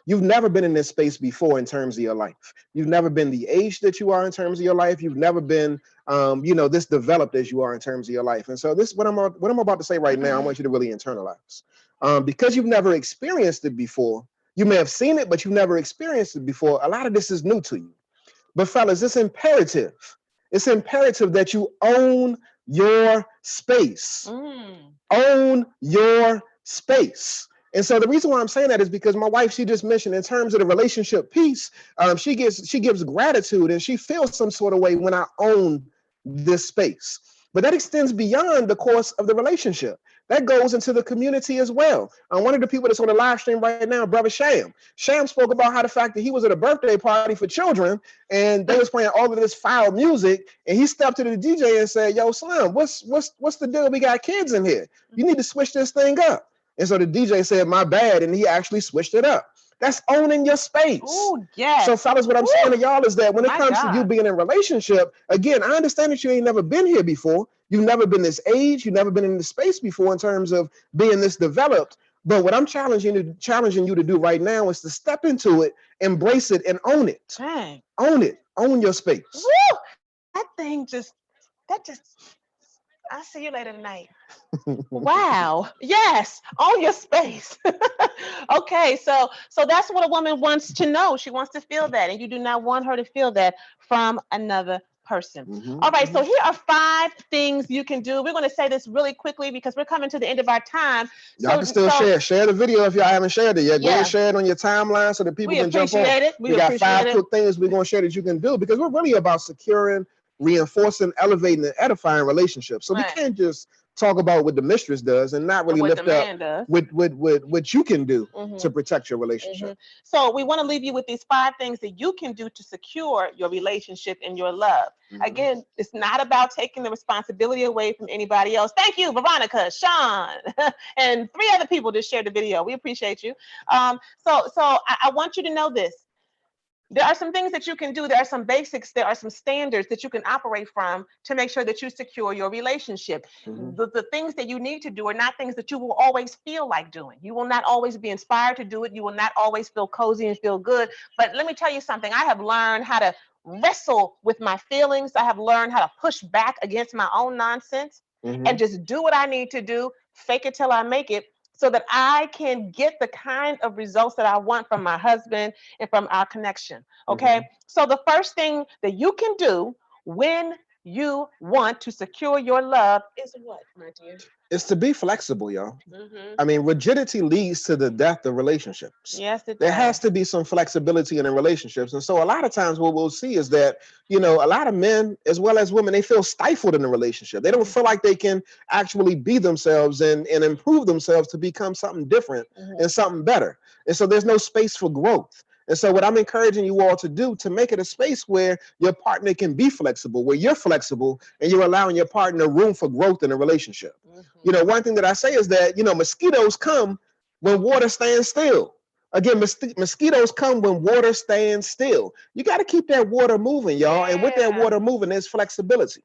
you've never been in this space before in terms of your life. You've never been the age that you are in terms of your life. You've never been, this developed as you are in terms of your life. And so this, what I'm about to say right now, I want you to really internalize. Because you've never experienced it before, you may have seen it, but you've never experienced it before. A lot of this is new to you. But fellas, it's imperative. It's imperative that you own your space. Own your space. And so the reason why I'm saying that is because my wife, she just mentioned in terms of the relationship piece, she gives gratitude and she feels some sort of way when I own this space. But that extends beyond the course of the relationship. That goes into the community as well. One of the people that's on the live stream right now, Brother Sham. Sham spoke about how the fact that he was at a birthday party for children and they was playing all of this foul music, and he stepped to the DJ and said, "Yo, Slim, what's the deal? We got kids in here. You need to switch this thing up." And so the DJ said, "My bad," and he actually switched it up. That's owning your space. Oh, yes. So fellas, what I'm saying to y'all is that when it comes to you being in a relationship, again, I understand that you ain't never been here before. You've never been this age. You've never been in this space before in terms of being this developed. But what I'm challenging you to do right now is to step into it, embrace it, and own it. Dang. Own it. Own your space. Woo! I'll see you later tonight. Wow. Yes. Own your space. Okay. So that's what a woman wants to know. She wants to feel that. And you do not want her to feel that from another person. All right. So here are 5 things you can do. We're going to say this really quickly because we're coming to the end of our time. Y'all can still share the video if y'all haven't shared it yet. Go and share it on your timeline so that people can jump on. We got 5 quick things we're going to share that you can do because we're really about securing, reinforcing, elevating, and edifying relationships. So we can't just talk about what the mistress does and not really lift up what you can do to protect your relationship. So we want to leave you with these 5 things that you can do to secure your relationship and your love. Again, it's not about taking the responsibility away from anybody else. Thank you, Veronica, Sean, and 3 other people that shared the video. We appreciate you. So I want you to know this. There are some things that you can do. There are some basics. There are some standards that you can operate from to make sure that you secure your relationship. The things that you need to do are not things that you will always feel like doing. You will not always be inspired to do it. You will not always feel cozy and feel good. But let me tell you something. I have learned how to wrestle with my feelings. I have learned how to push back against my own nonsense and just do what I need to do, fake it till I make it, so that I can get the kind of results that I want from my husband and from our connection. Okay. So the first thing that you can do when you want to secure your love is what, my dear? It's to be flexible, y'all. I mean, rigidity leads to the death of relationships. Yes, it does. There has to be some flexibility in the relationships. And so a lot of times what we'll see is that, a lot of men as well as women, they feel stifled in the relationship. They don't feel like they can actually be themselves and improve themselves to become something different and something better. And so there's no space for growth. And so what I'm encouraging you all to do to make it a space where your partner can be flexible, where you're flexible and you're allowing your partner room for growth in a relationship. One thing that I say is that, mosquitoes come when water stands still. Again, mosquitoes come when water stands still. You got to keep that water moving, y'all. And with that water moving, there's flexibility.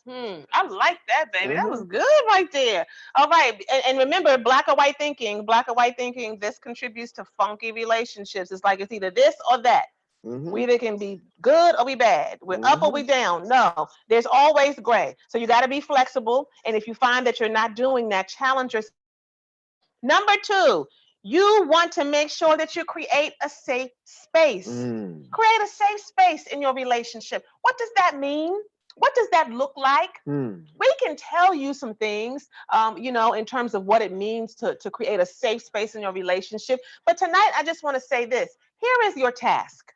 I like that, baby. That was good right there. All right. And remember, black or white thinking, this contributes to funky relationships. It's like it's either this or that. We either can be good or we bad. We're up or we down. No, there's always gray. So you got to be flexible. And if you find that you're not doing that, challenge yourself. Number two, you want to make sure that you create a safe space. Create a safe space in your relationship. What does that mean? What does that look like? We can tell you some things, in terms of what it means to create a safe space in your relationship. But tonight, I just want to say this. Here is your task.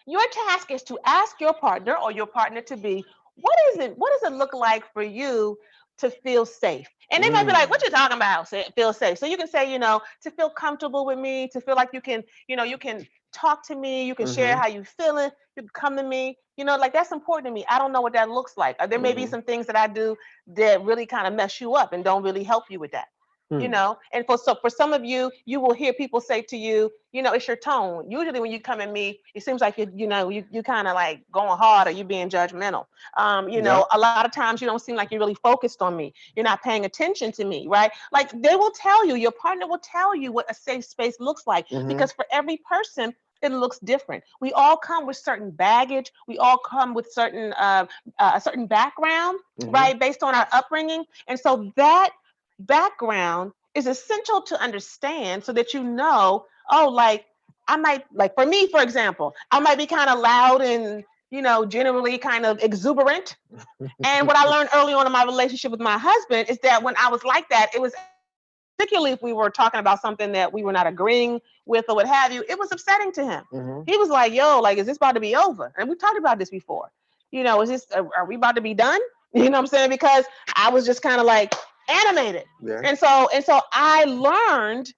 Your task is to ask your partner or your partner to be, what does it look like for you to feel safe? And they might be like, what you talking about? Feel safe. So you can say, to feel comfortable with me, to feel like you can talk to me, you can share how you feeling, you can come to me, like that's important to me. I don't know what that looks like. There may be some things that I do that really kind of mess you up and don't really help you with that. And for some of you, you will hear people say to you, it's your tone. Usually when you come at me, it seems like you kind of like going hard or you being judgmental. A lot of times you don't seem like you're really focused on me. You're not paying attention to me, right? Like they will tell you, your partner will tell you what a safe space looks like, because for every person, it looks different. We all come with certain baggage. We all come with a certain background, right? Based on our upbringing. And so that background is essential to understand so that I might, like for me, for example, I might be kind of loud and, generally kind of exuberant. And what I learned early on in my relationship with my husband is that when I was like that, it was, particularly if we were talking about something that we were not agreeing with or what have you, it was upsetting to him. He was like, yo, like, is this about to be over? And we talked about this before. Are we about to be done? You know what I'm saying? Because I was just kind of like animated. Yeah. And so I learned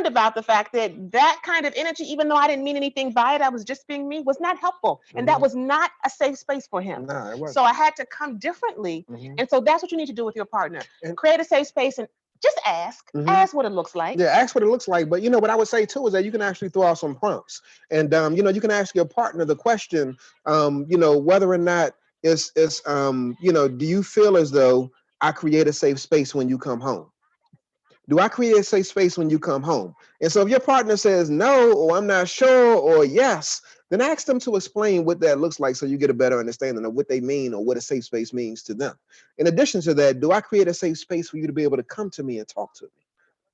about the fact that kind of energy, even though I didn't mean anything by it, I was just being me, was not helpful. And that was not a safe space for him. No, it wasn't. So I had to come differently. And so that's what you need to do with your partner. And create a safe space and just ask what it looks like. Yeah, ask what it looks like. But what I would say too is that you can actually throw out some prompts, and you can ask your partner the question, whether or not it's do you feel as though I create a safe space when you come home? Do I create a safe space when you come home? And so if your partner says no, or I'm not sure, or yes, then ask them to explain what that looks like so you get a better understanding of what they mean or what a safe space means to them. In addition to that, do I create a safe space for you to be able to come to me and talk to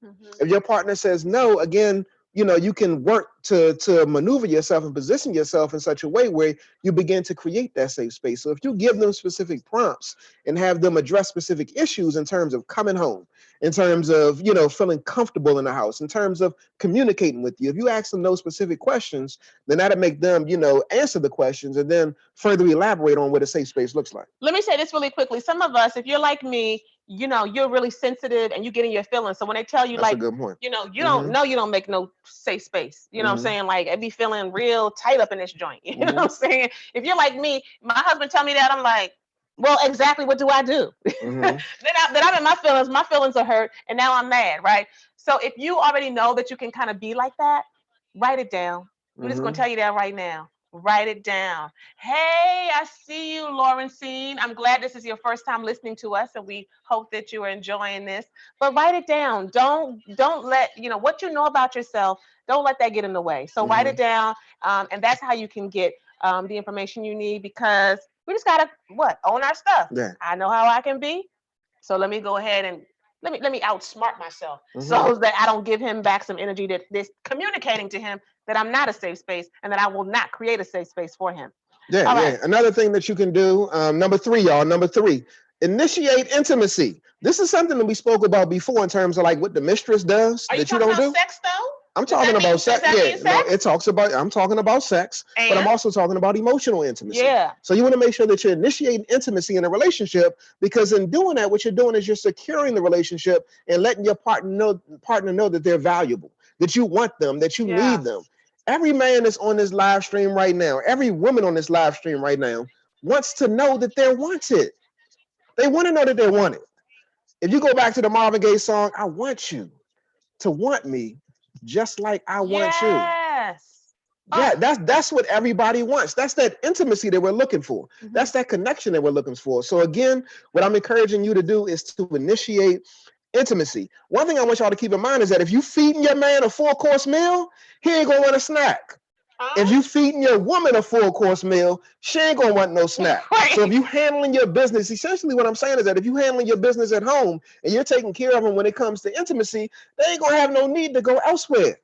me? If your partner says no, again, you can work to maneuver yourself and position yourself in such a way where you begin to create that safe space. So if you give them specific prompts and have them address specific issues in terms of coming home, in terms of, feeling comfortable in the house, in terms of communicating with you, if you ask them those specific questions, then that'll make them, answer the questions and then further elaborate on what a safe space looks like. Let me say this really quickly. Some of us, if you're like me, you're really sensitive and you get in your feelings. So when they tell you, that's like, a good point. You don't know, you don't make no safe space. You know what I'm saying? Like, I'd be feeling real tight up in this joint. You know what I'm saying? If you're like me, my husband tell me that, I'm like, well, exactly what do I do? Then I'm in my feelings are hurt, and now I'm mad, right? So if you already know that you can kind of be like that, write it down. I'm just gonna tell you that right now. Write it down. Hey, I see you, Laurencine. I'm glad this is your first time listening to us, and we hope that you are enjoying this. But write it down. Don't let what you know about yourself. Don't let that get in the way. So write it down, and that's how you can get the information you need, because we just gotta own our stuff. Yeah. I know how I can be, so let me go ahead and let me outsmart myself so that I don't give him back some energy that's communicating to him that I'm not a safe space and that I will not create a safe space for him. Yeah, all right. Another thing that you can do, number three, initiate intimacy. This is something that we spoke about before in terms of like what the mistress does that you don't do. Sex though? I'm talking about sex. Yeah, no, I'm talking about sex, but I'm also talking about emotional intimacy. Yeah. So you want to make sure that you're initiating intimacy in a relationship, because in doing that, what you're doing is you're securing the relationship and letting your partner know that they're valuable, that you want them, that you need them. Every man that's on this live stream right now, every woman on this live stream right now wants to know that they're wanted. They want to know that they're wanted. If you go back to the Marvin Gaye song, I want you to want me just like I want you. Yes. Yeah, that's what everybody wants. That's that intimacy that we're looking for. That's that connection that we're looking for. So again, what I'm encouraging you to do is to initiate intimacy. One thing I want y'all to keep in mind is that if you feeding your man a 4-course meal, he ain't gonna want a snack. If you feeding your woman a full course meal, she ain't gonna want no snack. Right. So if you handling your business, essentially what I'm saying is that if you handling your business at home and you're taking care of them when it comes to intimacy, they ain't gonna have no need to go elsewhere.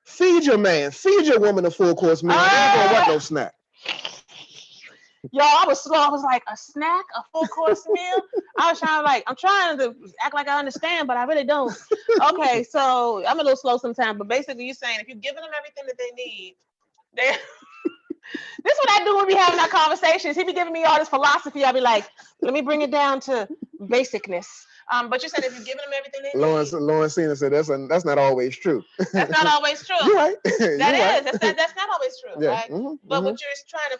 Feed your man, feed your woman a full course meal. They ain't gonna want no snack. Y'all, I was slow. I was like, a snack, a full course meal. I'm trying to act like I understand, but I really don't. Okay, so I'm a little slow sometimes, but basically you're saying if you're giving them everything that they need, they this is what I do when we having our conversations. He be giving me all this philosophy. I'll be like, let me bring it down to basicness. But you said if you're giving them everything they need. Lawrence Cena said that's not always true. That's not always true. You're right. That's not always true, Yeah. right? But what you're trying to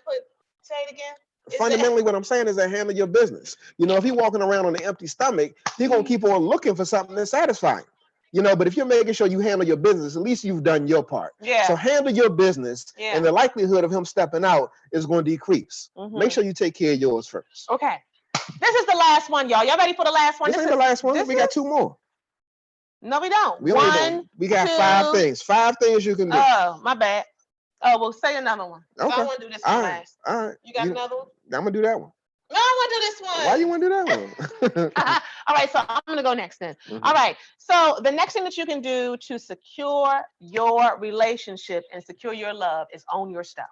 say it again? Fundamentally, what I'm saying is that handle your business. You know, if he's walking around on an empty stomach, he's gonna keep on looking for something that's satisfying. You know, but if you're making sure you handle your business, at least you've done your part. Yeah. So handle your business, and the likelihood of him stepping out is going to decrease. Make sure you take care of yours first. Okay. This is the last one, y'all. Y'all ready for the last one? This ain't the last one. We got two more. No, we don't. We got 5 things. 5 things you can do. Oh, my bad. Oh, well, say another one. Okay. I want to do this one last. All right. You got another one? I'm going to do that one. No, I want to do this one. Why you want to do that one? All right, so I'm going to go next then. All right, so the next thing that you can do to secure your relationship and secure your love is own your stuff.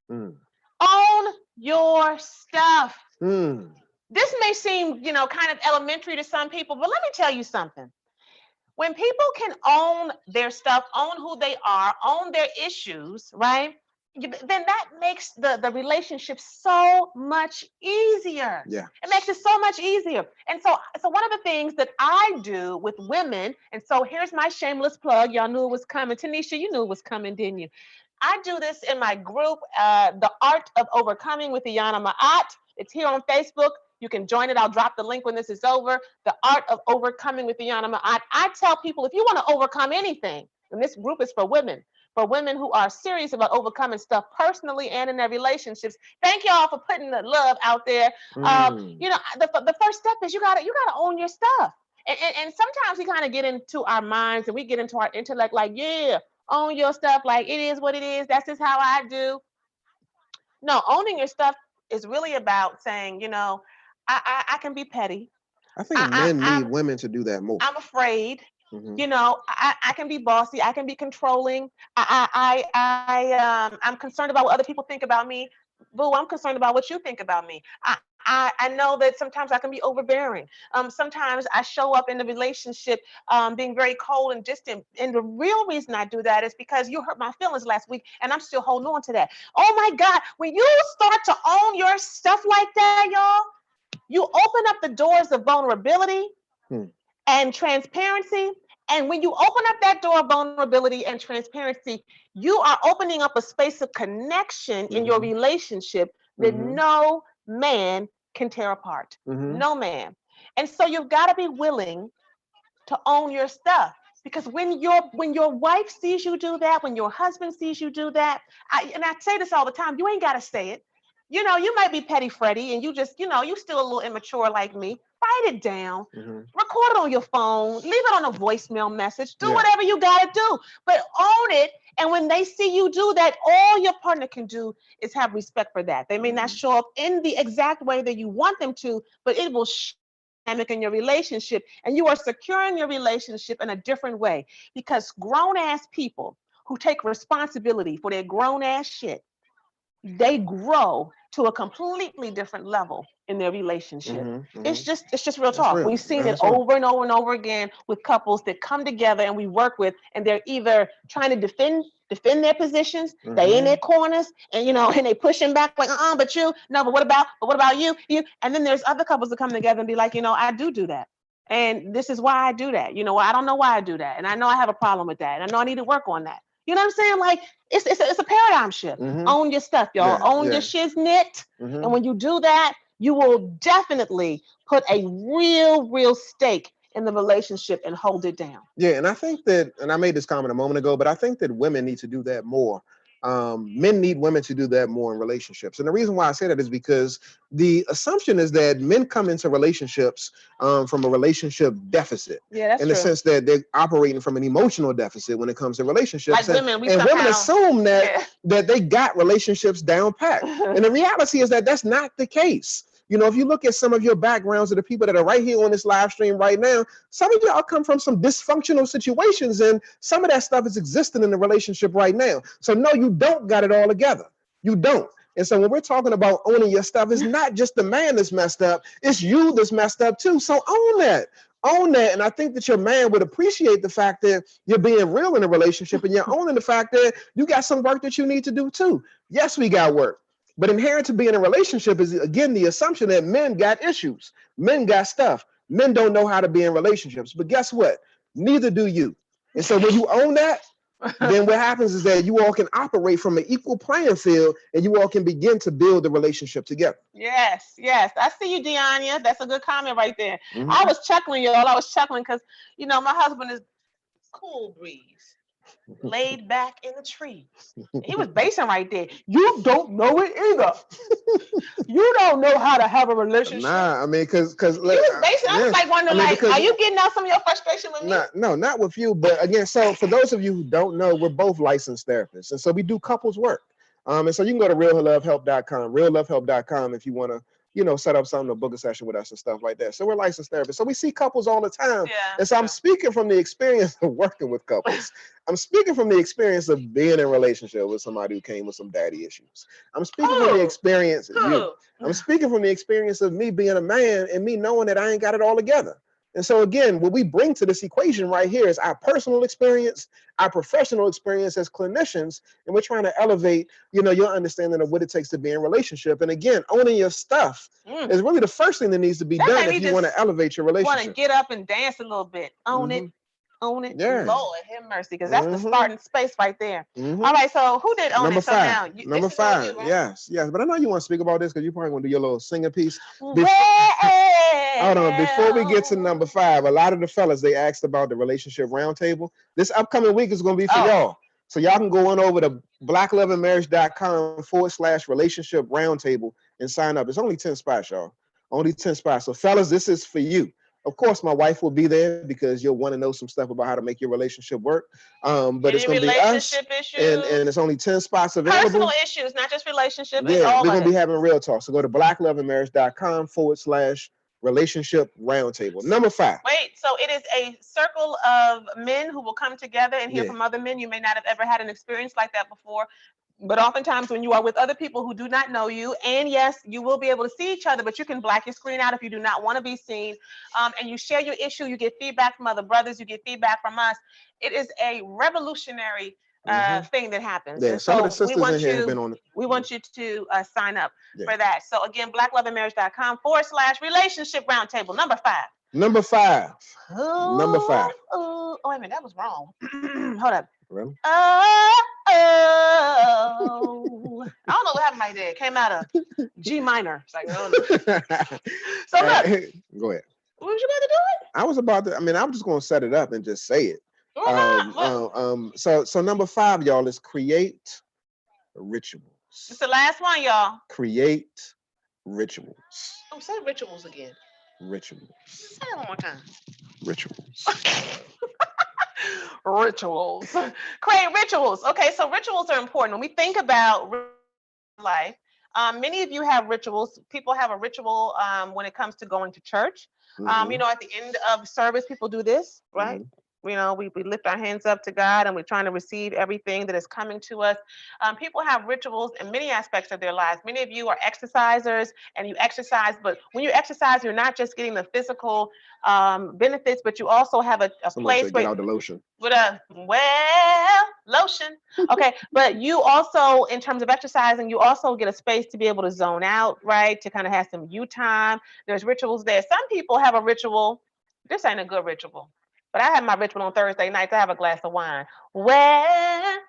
Own your stuff. This may seem, kind of elementary to some people, but let me tell you something. When people can own their stuff, own who they are, own their issues, right? Then that makes the relationship so much easier. Yeah. It makes it so much easier. And so one of the things that I do with women, and so here's my shameless plug. Y'all knew it was coming. Tanisha, you knew it was coming, didn't you? I do this in my group, The Art of Overcoming with Aiyana. It's here on Facebook. You can join it. I'll drop the link when this is over. The Art of Overcoming with Aiyana. I tell people, if you want to overcome anything, and this group is for women who are serious about overcoming stuff personally and in their relationships. Thank y'all for putting the love out there. The first step is you gotta own your stuff. And sometimes we kind of get into our minds and we get into our intellect like, yeah, own your stuff. Like, it is what it is. That's just how I do. No, owning your stuff is really about saying, I can be petty. I think men need women to do that more. I'm afraid. I can be bossy. I can be controlling. I'm concerned about what other people think about me. Boo, I'm concerned about what you think about me. I know that sometimes I can be overbearing. Sometimes I show up in the relationship being very cold and distant. And the real reason I do that is because you hurt my feelings last week and I'm still holding on to that. Oh my God, when you start to own your stuff like that, y'all, you open up the doors of vulnerability and transparency. And when you open up that door of vulnerability and transparency, you are opening up a space of connection in your relationship that no man can tear apart. No man. And so you've got to be willing to own your stuff. Because when your wife sees you do that, when your husband sees you do that, and I say this all the time, you ain't got to say it. You might be petty Freddy and you just, you still a little immature like me. Write it down, record it on your phone, leave it on a voicemail message, do whatever you got to do, but own it. And when they see you do that, all your partner can do is have respect for that. They may not show up in the exact way that you want them to, but it will dynamic in your relationship, and you are securing your relationship in a different way, because grown-ass people who take responsibility for their grown-ass shit, they grow to a completely different level in their relationship. It's just real talk. We've seen it over and over and over again with couples that come together and we work with, and they're either trying to defend their positions, they in their corners, and and they pushing back like, but you, no, but what about you? And then there's other couples that come together and be like, I do that. And this is why I do that. I don't know why I do that. And I know I have a problem with that. And I know I need to work on that. You know what I'm saying? Like, it's a paradigm shift. Own your stuff, y'all. Own your shiznit. And when you do that, you will definitely put a real stake in the relationship and hold it down. Yeah, and I think that, and I made this comment a moment ago, but I think that women need to do that more. Men need women to do that more in relationships. And the reason why I say that is because the assumption is that men come into relationships from a relationship deficit. Yeah, that's in true. the sense that they're operating from an emotional deficit when it comes to relationships. Like and women, women assume that that they got relationships down pat. And the reality is that that's not the case. You know, if you look at some of your backgrounds of the people that are right here on this live stream right now, some of y'all come from some dysfunctional situations, and some of that stuff is existing in the relationship right now. So no, you don't got it all together. You don't. And so when we're talking about owning your stuff, it's not just the man that's messed up, it's you that's messed up too. So own that. Own that. And I think that your man would appreciate the fact that you're being real in a relationship, and you're owning the fact that you got some work that you need to do too. Yes, we got work. But inherent to being in a relationship is, again, the assumption that men got issues. Men got stuff. Men don't know how to be in relationships. But guess what? Neither do you. And so when you own that, then what happens is that you all can operate from an equal playing field, and you all can begin to build the relationship together. Yes, yes. I see you, Aiyana. That's a good comment right there. Mhm. I was chuckling, y'all. I was chuckling because, you know, my husband is cool breeze, laid back in the trees. He was basing right there. You don't know it either. You don't know how to have a relationship. Nah, I mean, because He was basing. I was like wondering, I mean, like, are you getting out some of your frustration with me? No, not with you. But again, so for those of you who don't know, we're both licensed therapists, and so we do couples work. And so you can go to reallovehelp.com if you want to, you know, set up something to book a session with us and stuff like that. So we're licensed therapists. So we see couples all the time. Yeah, and so I'm speaking from the experience of working with couples. I'm speaking from the experience of being in a relationship with somebody who came with some daddy issues. I'm speaking from the experience of you. I'm speaking from the experience of me being a man and me knowing that I ain't got it all together. And so again, what we bring to this equation right here is our personal experience, our professional experience as clinicians, and we're trying to elevate, you know, your understanding of what it takes to be in a relationship. And again, owning your stuff is really the first thing that needs to be done if you want to elevate your relationship. Want to get up and dance a little bit, own it. Own it. Yeah. Lord have mercy, because that's the starting space right there. All right, so who did own Number it? five. So now, Number five. You, right? Yes. But I know you want to speak about this because you probably want to do your little singing piece. Hold on. Before we get to number 5, a lot of the fellas, they asked about the relationship roundtable. This upcoming week is going to be for y'all. So y'all can go on over to blackloveandmarriage.com/relationship roundtable and sign up. It's only 10 spots, y'all. Only 10 spots. So fellas, this is for you. Of course, my wife will be there because you'll want to know some stuff about how to make your relationship work. But it's going to be us, and it's only 10 spots available. Personal issues, not just relationship. Yeah, we're going to be having real talk. So go to blackloveandmarriage.com/relationship roundtable. Number 5. Wait, so it is a circle of men who will come together and hear from other men. You may not have ever had an experience like that before. But oftentimes when you are with other people who do not know you, and yes, you will be able to see each other, but you can black your screen out if you do not want to be seen. And you share your issue, you get feedback from other brothers, you get feedback from us. It is a revolutionary thing that happens. Yeah, some of the sisters in here have been on it. We want you to sign up for that. So again, blackloveandmarriage.com/relationship roundtable. Number 5. Number 5. Ooh, Number 5. Oh, wait a minute, that was wrong. Hold up. Really? I don't know what happened right there. It came out of G minor. It's like, oh, no. So look. Go ahead. What was you about to do it? I was about to. I mean, I was just going to set it up and just say it. So number 5, y'all, is create rituals. It's the last one, y'all. Create rituals. Oh, say rituals again. Rituals. Say it one more time. Rituals. Rituals. Create rituals. Okay, so rituals are important. When we think about life, many of you have rituals. People have a ritual when it comes to going to church. You know, at the end of service, people do this, right? You know, we lift our hands up to God and we're trying to receive everything that is coming to us. People have rituals in many aspects of their lives. Many of you are exercisers and you exercise, but when you exercise, you're not just getting the physical benefits, but you also have a place where get out the lotion. With lotion. Okay, but you also, in terms of exercising, you also get a space to be able to zone out, right? To kind of have some you time. There's rituals there. Some people have a ritual. This ain't a good ritual. But I have my ritual on Thursday nights. I have a glass of wine. Right?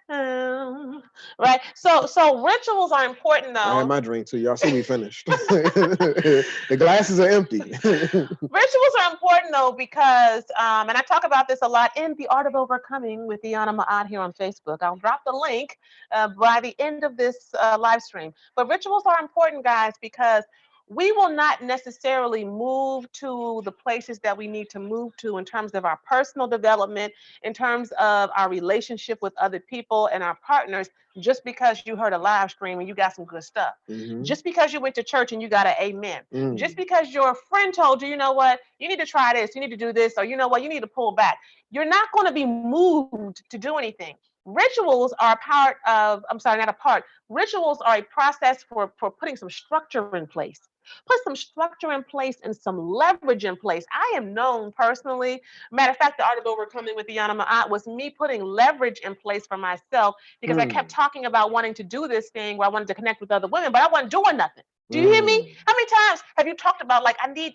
So rituals are important, though. I had my drink too. Y'all see me finished. The glasses are empty. Rituals are important, though, because, and I talk about this a lot in The Art of Overcoming with Aiyana here on Facebook. I'll drop the link by the end of this live stream. But rituals are important, guys, because we will not necessarily move to the places that we need to move to in terms of our personal development, in terms of our relationship with other people and our partners, just because you heard a live stream and you got some good stuff. Just because you went to church and you got an amen. Just because your friend told you, you know what, you need to try this, you need to do this, or you know what, you need to pull back. You're not going to be moved to do anything. Rituals are a part of, I'm sorry, not a part. Rituals are a process for putting some structure in place. Put some structure in place and some leverage in place. I am known personally. Matter of fact, the article we're coming with Aiyana was me putting leverage in place for myself because I kept talking about wanting to do this thing where I wanted to connect with other women, but I wasn't doing nothing. Do you hear me? How many times have you talked about like I need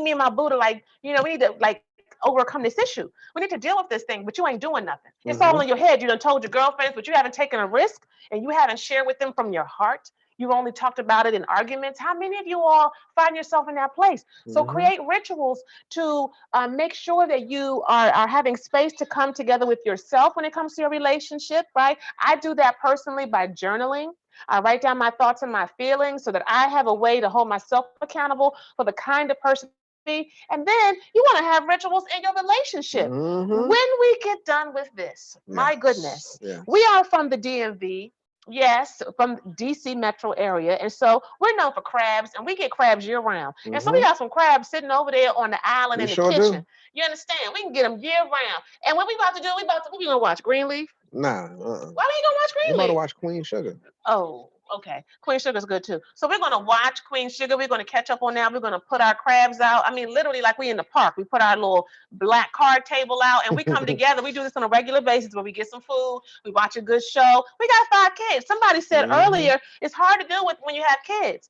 me and my boo to like, you know, we need to like overcome this issue. We need to deal with this thing, but you ain't doing nothing. It's all in your head. You done told your girlfriends, but you haven't taken a risk and you haven't shared with them from your heart. You've only talked about it in arguments. How many of you all find yourself in that place? So create rituals to make sure that you are having space to come together with yourself when it comes to your relationship, right? I do that personally by journaling. I write down my thoughts and my feelings so that I have a way to hold myself accountable for the kind of person. And then you want to have rituals in your relationship. When we get done with this, my goodness, we are from the DMV. Yes, from DC metro area. And so we're known for crabs and we get crabs year round. And so we got some crabs sitting over there on the island in the kitchen. You understand? We can get them year round. And what we about to do, what we gonna watch? Greenleaf? Nah. Why we gonna watch Greenleaf? We about to watch Queen Sugar. Oh, okay. Queen Sugar's good too. So we're gonna watch Queen Sugar. We're gonna catch up on that. We're gonna put our crabs out. I mean, literally, like we in the park. We put our little black card table out, and we come together. We do this on a regular basis where we get some food. We watch a good show. We got 5 kids. Somebody said earlier it's hard to do with when you have kids.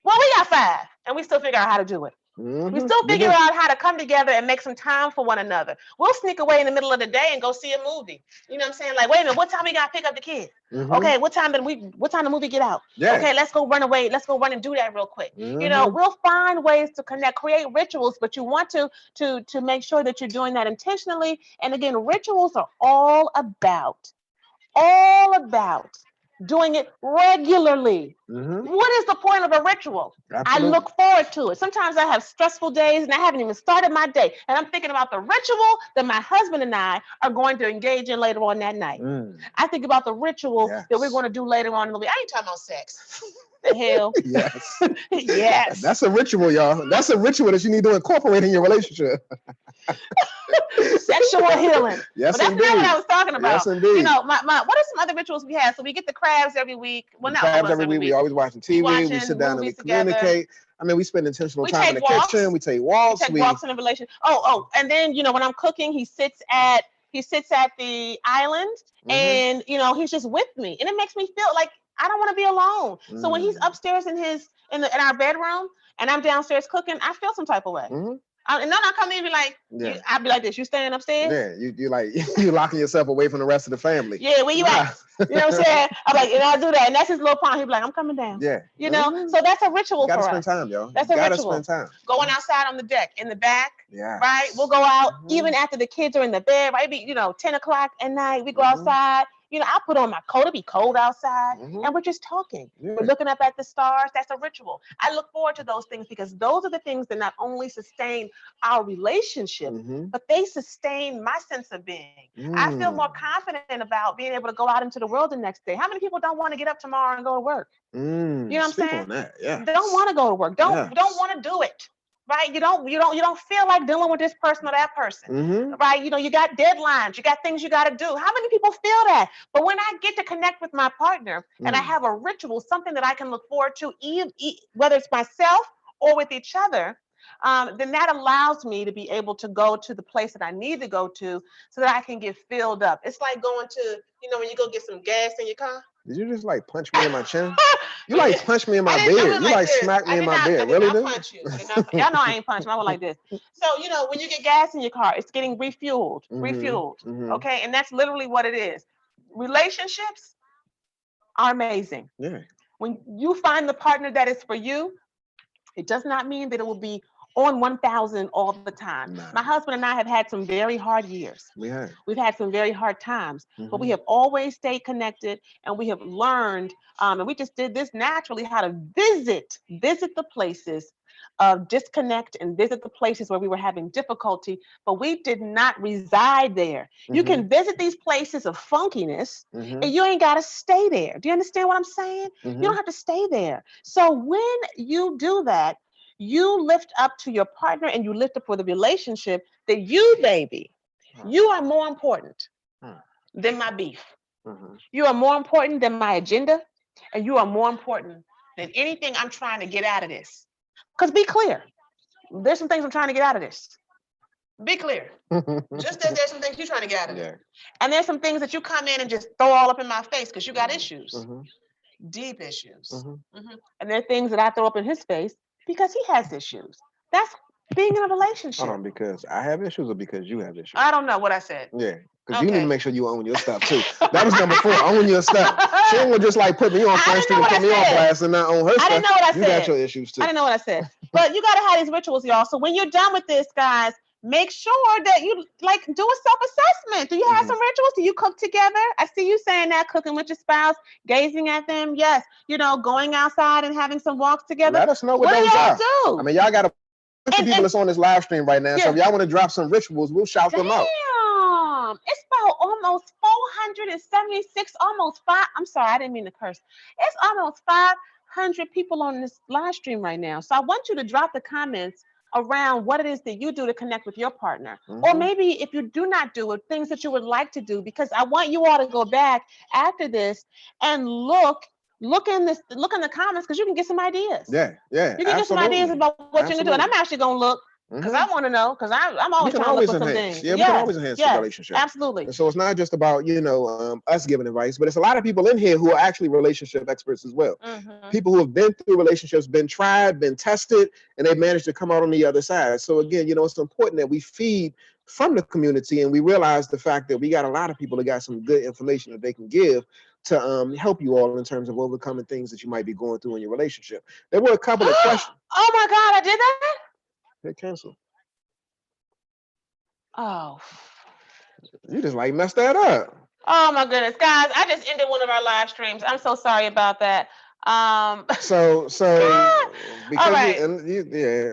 Well, we got 5, and we still figure out how to do it. We still figure out how to come together and make some time for one another. We'll sneak away in the middle of the day and go see a movie. You know what I'm saying? Like, wait a minute, what time we gotta pick up the kids? Okay, what time the movie get out? Okay, let's go run away. Let's go run and do that real quick. You know, we'll find ways to connect, create rituals, but you want to make sure that you're doing that intentionally. And again, rituals are all about doing it regularly. What is the point of a ritual? Absolutely. I look forward to it. Sometimes I have stressful days and I haven't even started my day. And I'm thinking about the ritual that my husband and I are going to engage in later on that night. I think about the ritual that we're going to do later on in the week. I ain't talking about sex. The hell? Yes. Yes. That's a ritual, y'all. That's a ritual that you need to incorporate in your relationship. Sexual healing. Yes, but that's indeed. not what I was talking about. Yes, indeed. You know, what are some other rituals we have? So we get the crabs every week. Well, not crabs every week. We always watching TV. We sit down and we communicate. I mean, we spend intentional time in the kitchen. We take walks. We take walks in a relation. Oh, and then you know when I'm cooking, he sits at the island, and you know he's just with me, and it makes me feel like I don't want to be alone. So when he's upstairs in our bedroom, and I'm downstairs cooking, I feel some type of way. And then I come in and be like, I'd be like this, you staying upstairs? Yeah, you like you locking yourself away from the rest of the family. Yeah, where you at? You know what I'm saying? I'm like, and I do that, and that's his little point. He'd be like, I'm coming down. Yeah. You know, so that's a ritual for us. Gotta spend time, y'all. That's a ritual. Gotta spend time. Going outside on the deck, in the back. Yeah. Right? We'll go out even after the kids are in the bed, right? Be 10 o'clock at night. We go outside. You know, I'll put on my coat. It'll be cold outside. And we're just talking. Yeah. We're looking up at the stars. That's a ritual. I look forward to those things because those are the things that not only sustain our relationship, but they sustain my sense of being. I feel more confident about being able to go out into the world the next day. How many people don't want to get up tomorrow and go to work? You know what I'm saying? On that. Yeah. Don't want to go to work. Don't want to do it. Right? You don't feel like dealing with this person or that person. Right? You know, you got deadlines, you got things you got to do. How many people feel that? But when I get to connect with my partner and I have a ritual, something that I can look forward to, whether it's myself or with each other, then that allows me to be able to go to the place that I need to go to so that I can get filled up. It's like going to, when you go get some gas in your car. Did you just like punch me in my chin? You like punch me in my beard. You like smack me in my beard. Really? I punch you. Y'all know I ain't punching. I went like this. So, when you get gas in your car, it's getting refueled. Okay. And that's literally what it is. Relationships are amazing. Yeah. When you find the partner that is for you, it does not mean that it will be on 1,000 all the time. Nah. My husband and I have had some very hard years. We've had some very hard times, but we have always stayed connected, and we have learned, and we just did this naturally, how to visit the places of disconnect and visit the places where we were having difficulty, but we did not reside there. You can visit these places of funkiness, and you ain't got to stay there. Do you understand what I'm saying? You don't have to stay there. So when you do that, you lift up to your partner and you lift up for the relationship that you, baby, you are more important than my beef. You are more important than my agenda, and you are more important than anything I'm trying to get out of this. Because be clear, there's some things I'm trying to get out of this. Be clear. Just as there's some things you're trying to get out of it. And there's some things that you come in and just throw all up in my face because you got issues. Deep issues. And there are things that I throw up in his face because he has issues. That's being in a relationship. Hold on, because I have issues or because you have issues? I don't know what I said. Yeah, because you need to make sure you own your stuff too. That was number 4. Own your stuff. She ain't gonna just like put me on Front Street and put me on blast and not own her stuff. I didn't know what I said. You got your issues too. I didn't know what I said. But you gotta have these rituals, y'all. So when you're done with this, guys, make sure that you like do a self-assessment. Do you have some rituals? Do you cook together? I see you saying that, cooking with your spouse, gazing at them. Yes, you know, going outside and having some walks together. Let us know what those are. Do? I mean, y'all got a bunch of people that's on this live stream right now. So if y'all want to drop some rituals, we'll shout them out. It's about almost 476, almost 5. I'm sorry, I didn't mean to curse. It's almost 500 people on this live stream right now. So I want you to drop the comments around what it is that you do to connect with your partner. Or maybe if you do not do it, things that you would like to do, because I want you all to go back after this and look in the comments, because you can get some ideas. Yeah. You can get some ideas about what you can do. And I'm actually going to look, because I want to know, because I'm always trying to look for some things. Yeah, we can always enhance the relationship. Absolutely. And so it's not just about, us giving advice, but it's a lot of people in here who are actually relationship experts as well. People who have been through relationships, been tried, been tested, and they've managed to come out on the other side. So again, it's important that we feed from the community, and we realize the fact that we got a lot of people that got some good information that they can give to help you all in terms of overcoming things that you might be going through in your relationship. There were a couple of questions. Oh my God, I did that? Hit cancel. Oh. You just like messed that up. Oh my goodness, guys! I just ended one of our live streams. I'm so sorry about that. So because all right.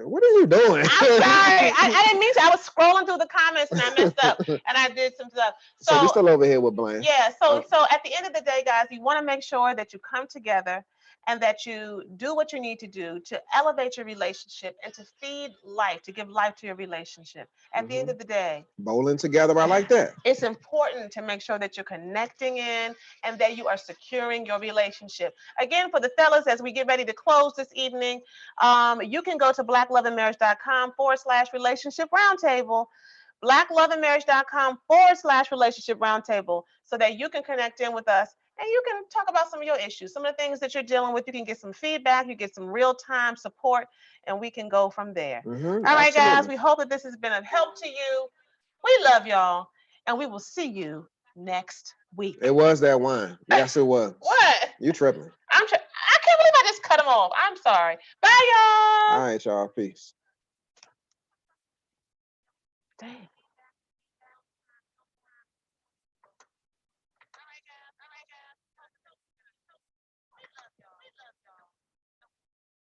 What are you doing? I'm sorry. I didn't mean to. I was scrolling through the comments and I messed up and I did some stuff. So we're still over here with Blaine. Yeah. So at the end of the day, guys, you want to make sure that you come together and that you do what you need to do to elevate your relationship and to feed life, to give life to your relationship. At the end of the day, bowling together, I like that. It's important to make sure that you're connecting in and that you are securing your relationship. Again, for the fellas, as we get ready to close this evening, you can go to blackloveandmarriage.com/relationship roundtable. blackloveandmarriage.com/relationship roundtable, so that you can connect in with us and you can talk about some of your issues, some of the things that you're dealing with. You can get some feedback, you get some real-time support, and we can go from there. All right, guys, we hope that this has been of help to you. We love y'all, and we will see you next week. It was that wine. Yes, it was. What? You tripping. I can't believe I just cut him off. I'm sorry. Bye, y'all. All right, y'all. Peace. Dang.